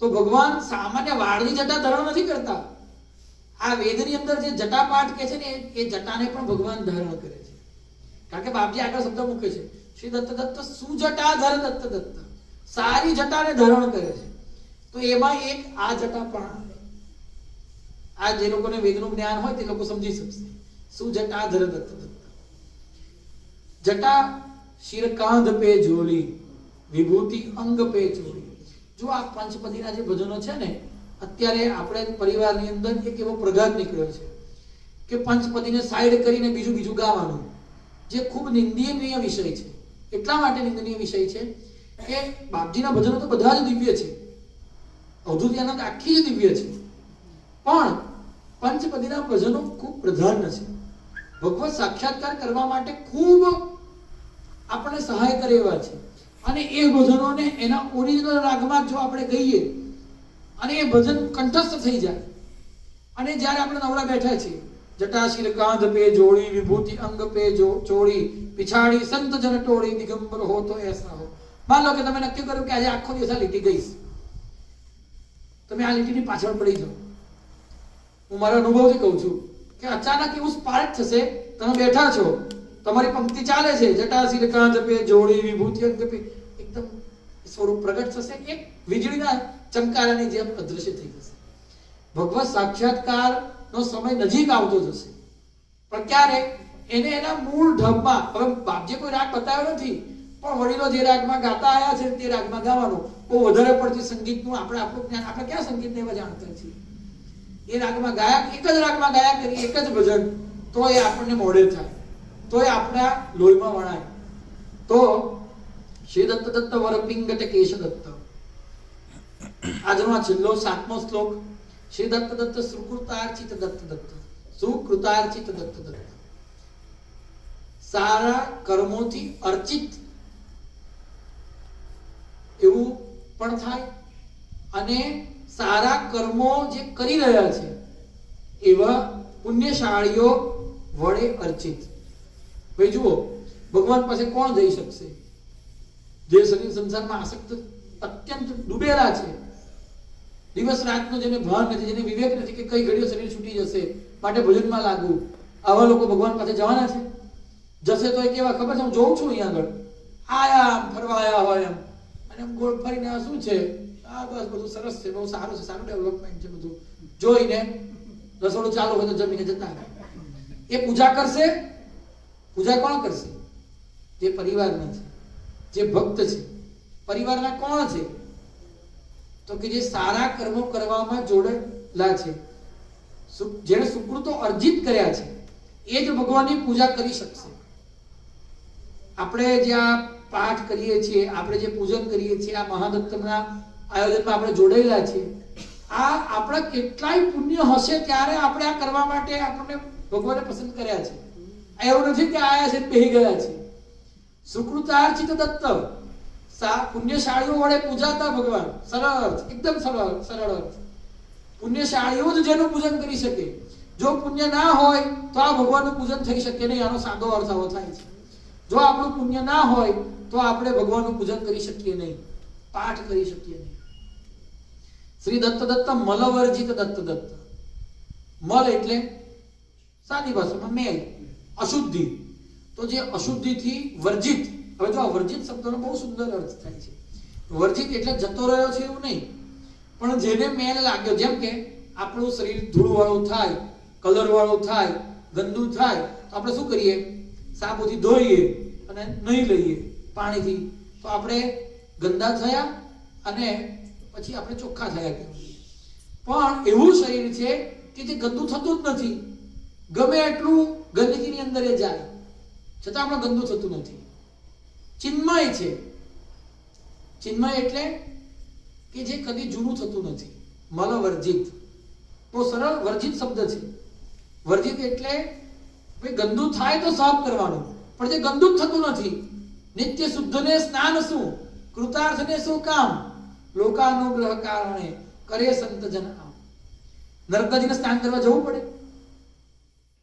તો ભગવાન સામાન્ય વાળની જટા ધારણ નથી કરતા. આ વેદની અંદર જે જટા પાઠ કે છે ને એ જટાને પણ ભગવાન ધારણ કરે છે. કારણ કે બાપજી આગળ શબ્દ મૂકે છે શ્રી દત્ત દત્ત સુજટાધર દત્ત દત્ત, સારી જટાને ધારણ કરે છે. તો એમાં એક આ જટા પણ આવે. આ જે લોકોને વેદનું જ્ઞાન હોય તે લોકો સમજી શકશે. સુજટાધર દત્ત દત્ત. જટા શિરકાંધ પે ઝોલી, વિભૂતિ અંગ પે ચોરી. જો આ પંચપદીના જે ભજનો છે ને, અત્યારે આપણે પરિવારની અંદર એક એવો પ્રઘાત નીકળ્યો છે કે પંચપદીને સાઈડ કરીને બીજું બીજું ગાવાનું, જે ખૂબ નિંદનીય વિષય છે. એટલા માટે નિંદનીય વિષય છે કે બાપજીના ભજનો તો બધા જ દિવ્ય છે, અવધૂત આનંદ આખી જ દિવ્ય છે, પણ પંચપદીના ભજનો ખૂબ પ્રધાન્ય છે. ભગવત સાક્ષાત્કાર કરવા માટે ખૂબ આપણને સહાય કરે એવા છે. અને એ ભજનોને એના ઓરિજિનલ રાગમાં જો આપણે ગઈએ અને એ ભજન કંઠસ્થ થઈ જાય, અને જ્યારે આપણે નવરા બેઠા છીએ, જટાશીલ કાંધ પે જોડી, વિભૂતિ અંગ પે ચોડી, પિછાડી સંત જન ટોળી, દિગંબર હો તો એસા હો. માન લો કે તમે નક્કી કર્યું કે આજે આખો દિવસ આ લીટી ગઈશ, તમે આ લીટીની પાછળ પડી જાઓ. હું મારા અનુભવથી કહું છું કે અચાનક એવું સ્પાર્ક થશે, તમે બેઠા છો, તમારી પંક્તિ ચાલે છે, જટાશીલ કાંધ પે જોડી, વિભૂતિ અંગ પે, એકદમ સ્વરૂપ પ્રગટ થશે, એક વીજળીના ચમકારાની જેમ અદૃશ્ય થઈ જશે. ભગવત સાક્ષાત્કાર નો સમય નજીક આવતો જશે, પણ ક્યારે? એને એના મૂળ ઢબમાં. હવે બાપજી કોઈ રાગ બતાવ્યો નથી, પણ વડીલો જે રાગમાં ગાતા આવ્યા છે તે રાગમાં ગાવાનું. બહુ વધારે પડતી સંગીતનું આપણું જ્ઞાન, આપણે ક્યાં સંગીતને એવા જાણતા છીએ? એ રાગમાં ગાયા, એક જ રાગમાં ગાયા કરીએ, એક જ ભજન, તો એ આપણને મોડે થાય, તો એ આપણા લોહીમાં વણાય. તો શ્રી દત્ત દત્ત વરપિંગટ કેશ દત્ત. આજનો આ છેલ્લો 7મો શ્લોક. શ્રી દત્ત દત્ત સુકૃતાર્ચિત દત્ત દત્ત, સુકૃતાર્ચિત દત્ત દત્ત. સારા કર્મોથી અર્ચિત એવું પણ થાય, અને સારા કર્મો જે કરી રહ્યા છે એવા પુણ્યશાળીઓ વડે અર્ચિત. ભાઈ જુઓ, ભગવાન પાસે કોણ જઈ શકશે? જે શરીર સંસારમાં આસક્ત અત્યંત ડૂબેલા છે, દિવસ રાતનો જેને ભાન નથી, જેને વિવેક નથી કે કઈ ઘડીએ શરીર છૂટી જશે, માટે ભજનમાં લાગવું, આવા લોકો ભગવાન પાસે જવાના છે? જશે તો એ કેવા ખબર છે? હું જોઉં છું અહીંયા આગળ આયા ફરવા આયા હોય એમ, અને ગોળ ફરીને શું છે, આ બસ બધું સરસ છે, બહુ સારું છે, સારું ડેવલપમેન્ટ છે, બધું જોઈને રસોડું ચાલુ હોય તો જમીને જતા રહે. એ પૂજા કરશે? પૂજા કોણ કરશે? જે પરિવારના છે, જે ભક્ત છે. પરિવારના કોણ છે? તો કે જે સારા કર્મો કરવામાં જોડેલા છે, જેણે સુકૃતો અર્જિત કર્યા છે, એ જ ભગવાનની પૂજા કરી શકશે. આપણે જે આ પાઠ કરીએ છીએ, આપણે જે પૂજન કરીએ છીએ, આ મહાદત્તના આયોજનમાં આપણે જોડાયેલા છીએ, આ આપણા કેટલાય પુણ્ય હશે ત્યારે આપણે આ કરવા માટે આપણને ભગવાને પસંદ કર્યા છે. એવું નથી કે આયા છે બેહી ગયા છે. સુકૃતાર્ચિત દત્ત, પુણ્યશાળીઓ વડે પૂજાતા ભગવાન. સરળ, એકદમ સરળ અર્થ. પુણ્યશાળીઓ જ જેનું પૂજન કરી શકે. જો પુણ્ય ના હોય તો આ ભગવાનનું પૂજન થઈ શકે નહીં. આનો સાદો અર્થ આવો થાય છે. જો આપણું પુણ્ય ના હોય તો આપણે ભગવાનનું પૂજન કરી શકીએ નહીં, પાઠ કરી શકીએ નહીં. શ્રી દત્ત દત્ત મલવર્જિત દત્ત દત્ત. મલ એટલે સાદી ભાષામાં મેલ, અશુદ્ધિ. તો જે અશુદ્ધિથી વર્જિત. હવે જો આ વર્જિત શબ્દનો બહુ સુંદર અર્થ થાય છે. વર્જિત એટલે જતો રહ્યો છે એવું નહીં, પણ જેને મેલ લાગ્યો, જેમ કે આપણું શરીર ધૂળવાળું થાય કલર વાળું થાય, ગંદુ થાય તો આપણે શું કરીએ? સાબુથી ધોઈએ અને નહીં લઈએ પાણીથી, તો આપણે ગંદા થયા અને પછી આપણે ચોખ્ખા થયા કહેવાય. પણ એવું શરીર છે કે જે ગંદુ થતું જ નથી. ગમે એટલું ગંદકીની અંદર એ જાય છતાં આપણે ગંદુ થતું નથી. ચિન્મય છે. ચિન્મય એટલે કે જે કદી જૂનું થતું નથી. મલ વર્જિત, બહુ સરળ વર્જિત શબ્દ છે. વર્જિત એટલે ભાઈ ગંદુ થાય તો સાફ કરવાનું, પણ જે ગંદુ જ થતું નથી. નિત્ય શુદ્ધને સ્નાન શું, કૃતાર્થને શું કામ, લોકાનુગ્રહ કારણે કરે સંત જન આમ. નર્મદાજીને સ્નાન કરવા જવું પડે?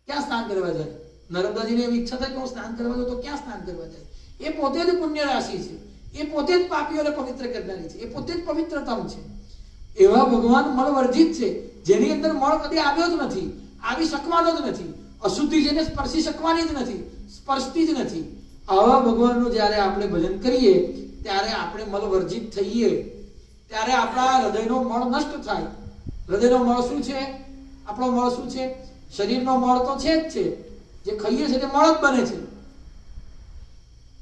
ક્યાં સ્નાન કરવા જાય? નર્મદાજીને એવી ઈચ્છા થાય કે હું સ્નાન કરવા જાઉં તો ક્યાં સ્નાન કરવા જાય? એ પોતે જ પુણ્ય રાશિ છે, એ પોતે જ પાપીઓને પવિત્ર કરનારી છે, એ પોતે જ પવિત્રતમ છે. એવા ભગવાન મળ વર્જિત છે, જેની અંદર મળ કદી આવ્યો જ નથી, આવી શકવાનો જ નથી. અશુદ્ધિ જેને સ્પર્શી શકવાની જ નથી, સ્પર્શતી જ નથી. આવા ભગવાનનું જ્યારે આપણે ભજન કરીએ ત્યારે આપણે મલ વર્જિત થઈએ, ત્યારે આપણા હૃદયનો મળ નષ્ટ થાય. હૃદયનો મળ શું છે? આપણો મળ શું છે? શરીરનો મળ તો છે જ છે, જે ખાઈએ છે તે મળ જ બને છે.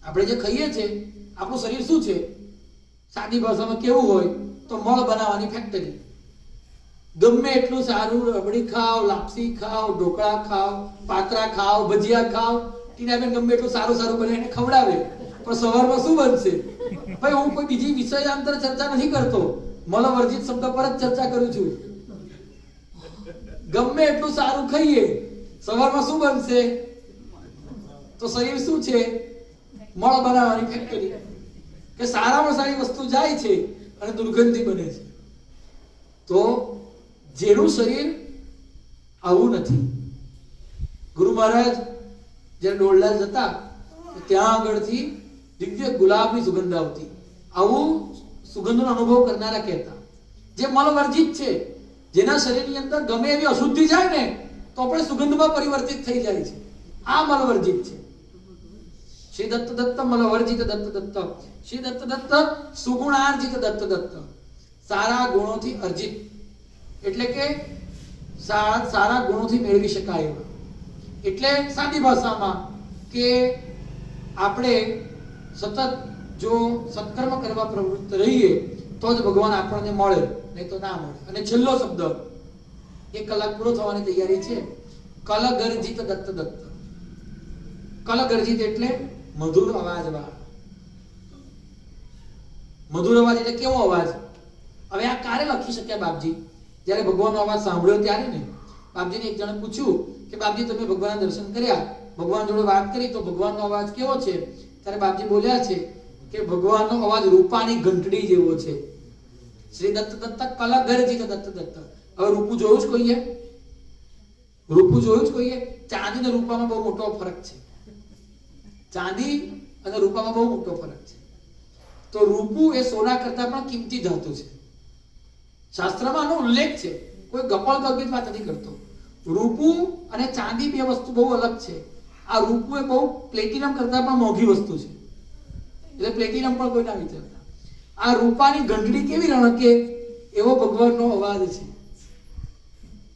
આપણે જે ખાઈએ છે, આપણું શરીર શું છે? સાદી ભાષામાં કેવું હોય તો મળ બનાવવાની ફેક્ટરી. ગમે એટલું સારું રબડી ખાવ, લાપસી ખાવ, ઢોકળા ખાવ, પાત્રા ખાવ, ભજીયા ખાવ, ટીનાબેન ગમે એટલું સારું સારું બનાવીને ખવડાવે, પણ સવારમાં શું બનશે? ભાઈ હું કોઈ બીજી વિષયાંતર ચર્ચા નથી કરતો, મલ વર્જિત શબ્દ પર જ ચર્ચા કરું છું. ગમે એટલું સારું ખાઈએ, સવારમાં શું બનશે? તો શરીર શું છે? મળ બનાવવાની ફેક્ટરી. કે સારામાં સારી વસ્તુ જાય છે અને દુર્ગંધી બને છે. તો જેનું શરીર આવું નથી. ગુરુ મહારાજ જ્યારે ડોલલાલ જતા ત્યાં આગળથી દિવ્ય ગુલાબની સુગંધ આવતી. આવું સુગંધનો અનુભવ કરનારા કહેતા, જે મલવર્જિત છે, જેના શરીરની અંદર ગમે એવી અશુદ્ધિ જાય ને તો આપણે સુગંધમાં પરિવર્તિત થઈ જાય છે, આ મલવર્જિત છે. શ્રી દત્ત દત્ત મલવર્જિત દત્ત દત્ત. શ્રી દત્ત દત્ત સુગુણાર્જિત દત્ત દત્ત. સારા ગુણોથી અર્જિત એટલે કે સારા ગુણોથી મેળવી શકાય એવા. એટલે સાદી ભાષામાં કે આપણે સતત જો સત્કર્મ કરવા પ્રવૃત્ત રહીએ તો જ ભગવાન આપણને મળે, નહીં તો ના મળે. અને છેલ્લો શબ્દ, 1 કલાક પૂરો થવાની તૈયારી છે. કલગર્જિત દત્ત દત્ત. કલગર્જિત એટલે મધુર અવાજ વાળા. મધુર અવાજ એટલે કેવો અવાજ? હવે આ ક્યારે લખી શક્યા બાપજી? જ્યારે ભગવાનનો અવાજ સાંભળ્યો ત્યારે ને. બાપજીને એક જણે પૂછ્યું કે બાપજી તમે ભગવાનના દર્શન કર્યા, ભગવાન જોડે વાત કરી તો ભગવાનનો અવાજ કેવો છે? ત્યારે બાપજી બોલ્યા છે કે ભગવાનનો અવાજ રૂપાની ઘંટડી જેવો છે. શ્રી દત્ત દત્ત કલગર્જિત દત્ત દત્ત. હવે રૂપું જોયું જ કોઈએ? રૂપું જોયું જ કોઈએ? ચાંદી અને રૂપામાં બહુ મોટો ફરક છે. ચાંદી અને રૂપામાં બહુ મોટો ફરક છે. તો રૂપું એ સોના કરતા પણ કિંમતી ધાતુ છે. શાસ્ત્રમાં આનો ઉલ્લેખ છે, કોઈ ગપળ કલ્પિત વાત નથી કરતો. રૂપું અને ચાંદી બે વસ્તુ બહુ અલગ છે. આ રૂપું એ બહુ પ્લેટિનમ કરતા પણ મોંઘી વસ્તુ છે, એટલે પ્લેટિનમ પણ કોઈ ના વિચારતા. આ રૂપાની ઘંટડી કેવી રણકે એવો ભગવાનનો અવાજ છે.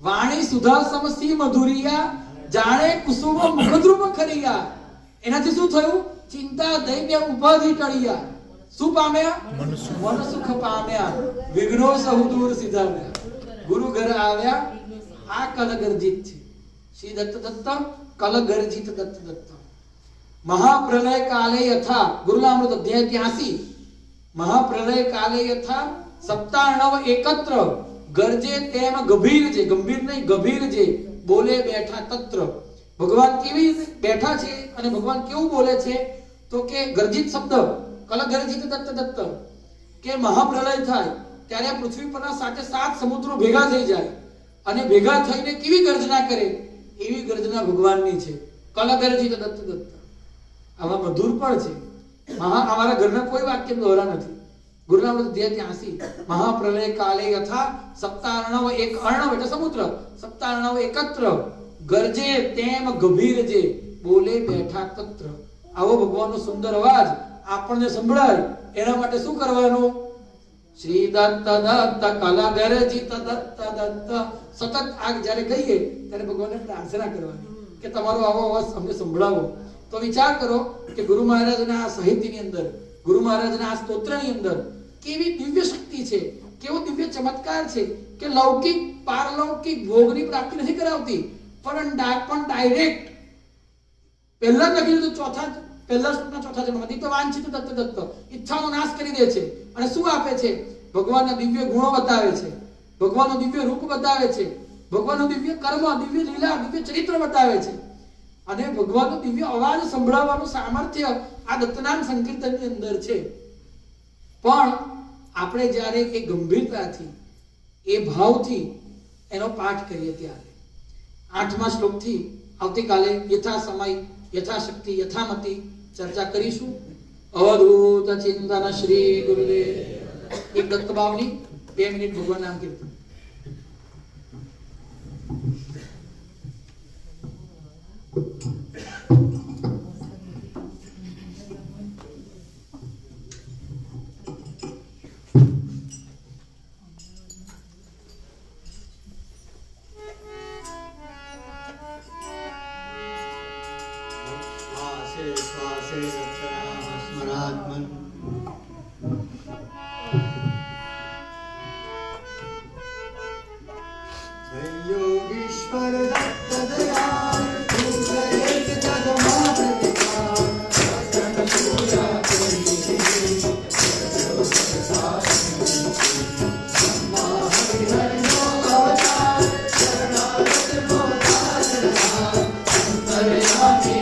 વાણી સુધા સમસી મધુરિયા, જાણે કુસુમ મુખદ્રુમ ખરિયા. એનાથી શું થયું? ચિંતા દૈન્ય ઉપાધિ ટળિયા. શું પામ્યા? મન સુખ પામ્યા, વિઘ્નો સહુ દૂર સિધાવ્યા. ગુરુ ઘર આવ્યા. આ કલગર્જિત છે. શ્રી દત્ત દત્ત કલગર્જિત દત્ત દત્ત. મહાપ્રલય કાલે યથા, ગુરુલામૃત અધ્યાય 83. મહાપ્રલય કાલે યથા સપ્તાર્ણવ એકત્ર, ગરજે તેમ ગંભીર છે, ગંભીર નહીં ગંભીર છે, બોલે બેઠા તત્ર. ભગવાન કેવી બેઠા છે અને ભગવાન કેવું બોલે છે? તો કે ગર્જિત શબ્દ કલગર્જિત દત્ત દત્ત, કે મહાપ્રલય થાય ત્યારે પૃથ્વી પરના 7 સમુદ્રો ભેગા થઈ જાય અને ભેગા થઈને કેવી ગર્જના કરે એવી ગર્જના ભગવાનની છે. કલગર્જિત દત્ત દત્ત. આવા મધુર પણ છે. અમારા ઘરના કોઈ વાક્ય દોહરા નથી. ગુરુનામૃત અધ્યાય 83. મહાપ્રલય કાલે યથા સપ્તાર્ણવ એક, અર્ણવ એટલે સમુદ્ર, સપ્તાર્ણવ એકત્ર, ગરજે તેમ ગંભીર જે, બોલે બેઠા તત્ર. આવો ભગવાનનો સુંદર અવાજ આપણને સંભળાય એના માટે શું કરવાનું? શ્રી દત્ત દત્ત કલગરજી દત્ત દત્ત સતત આ જ્યારે કહીએ ત્યારે ભગવાનને પ્રાર્થના કરવાની કે તમારો આવો અવાજ અમને સંભળાવો. તો વિચાર કરો કે ગુરુ મહારાજના આ સાહિત્યની અંદર, ગુરુ મહારાજના આ સ્તોત્રની અંદર કેવી દિવ્ય શક્તિ છે, કેવો દિવ્ય ચમત્કાર છે કે લૌકિક પારલૌકિક ભોગની પ્રાપ્તિ નથી કરાવતી, પણ ડાયરેક્ટ પહેલા જ લખી દીધું પહેલા શ્લોકના ચોથા ચરણમાં તો વાંછિત દત્ત દત્ત ઈચ્છાનો નાશ કરી દે છે અને શું આપે છે? ભગવાનના દિવ્ય ગુણો બતાવે છે, ભગવાનનું દિવ્ય રૂપ બતાવે છે, ભગવાનનું દિવ્ય કર્મ, દિવ્ય લીલા, દિવ્ય ચરિત્ર બતાવે છે અને ભગવાનનો દિવ્ય અવાજ સંભળાવવાનું સામર્થ્ય આ દત્તનામ સંકીર્તનની અંદર છે. પણ આપણે જ્યારે એ ગંભીરતાથી, એ ભાવથી એનો પાઠ કરીએ ત્યારે 8મા શ્લોકથી આવતીકાલે યથા સમય, યથાશક્તિ, યથામતિ ચર્ચા કરીશું. અવધૂત ચિંતન શ્રી ગુરુદેવ. એક દત્ત ભાવની 2 મિનિટ ભગવાન નામ કીર્તન. श्वासे दत्तनाम स्मरात्मन् जय योगीश्वर दत्त दयाल तू करेत जगमा प्रतिपाल दर्शन पूजा करी सम्मा हरि हरि नो अवतार शरणागत नो तारनाथ अंतर्यामी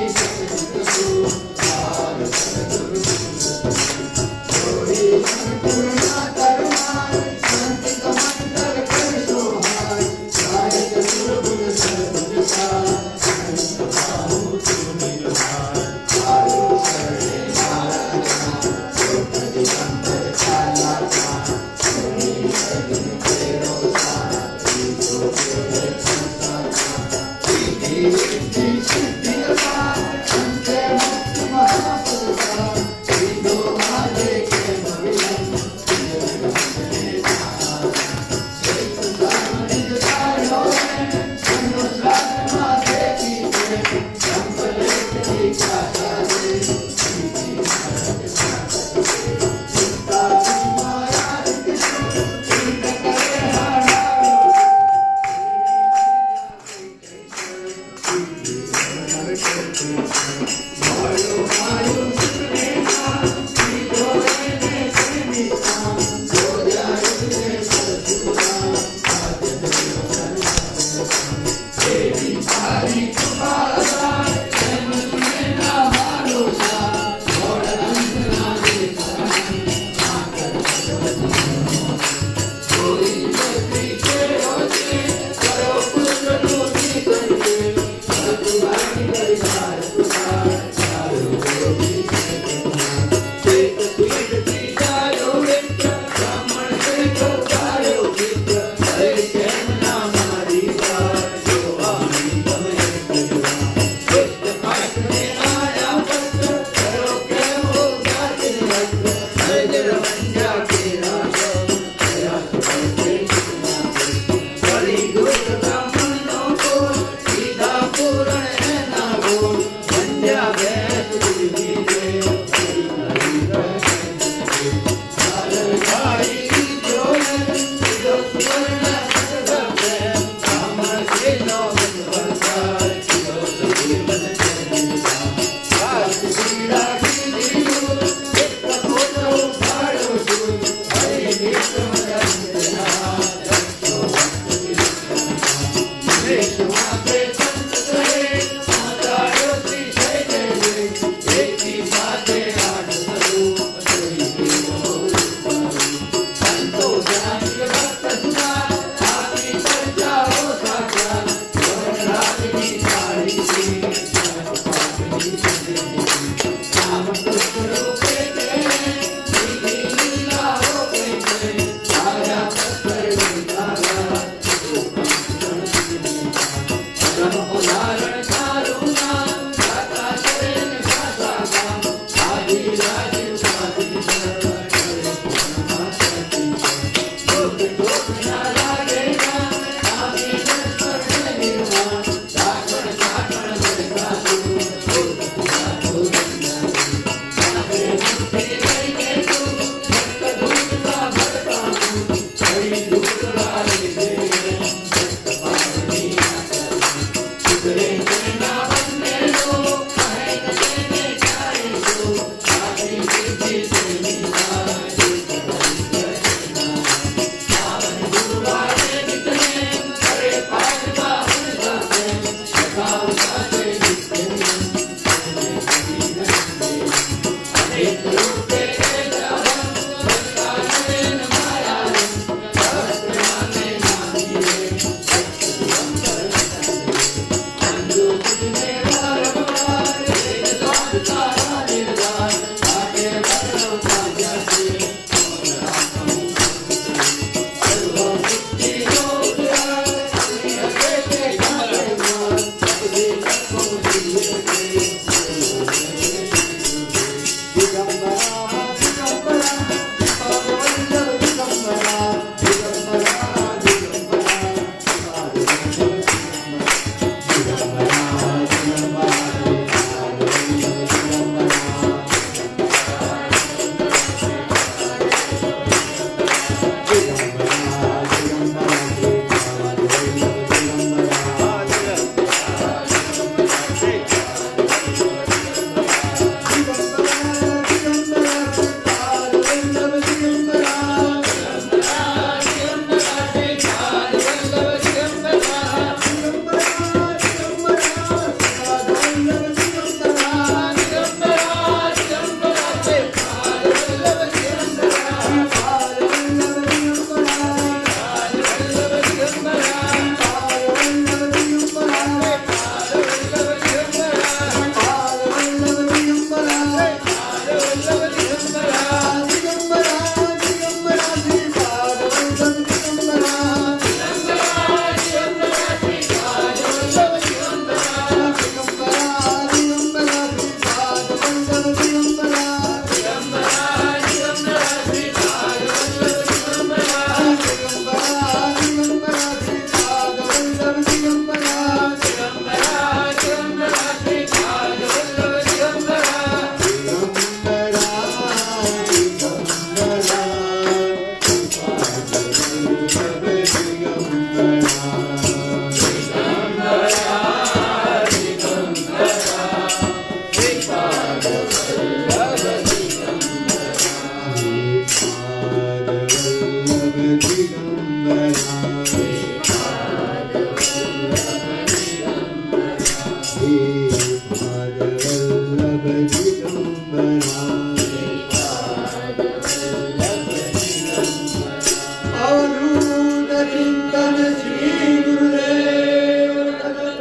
अवधूत चिंतन श्री गुरुदेव दत्त।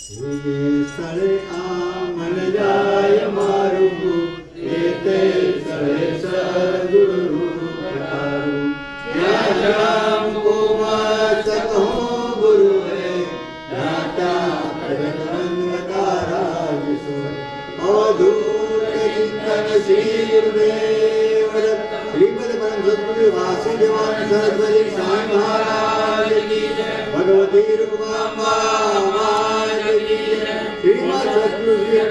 જે સ્થળે આ મન જાય મારું તે સ્થળે સદગુરુ રૂપ તારું જ્યાં જ્યાં મસ્તક હો ગુરુ હે દાતા પ્રગટ રંગ તારા વિશ્વ અવધૂત ચિંતન શ્રી ગુરુદેવ દત્ત। શ્રીમદ પરમ સદગુરુ વાસુદેવાનંદ સરસ્વતી સ્વામી મહારાજ કી જય। ભગવતી રૂપમાં શ્રીમદ સદગુરુ શ્રી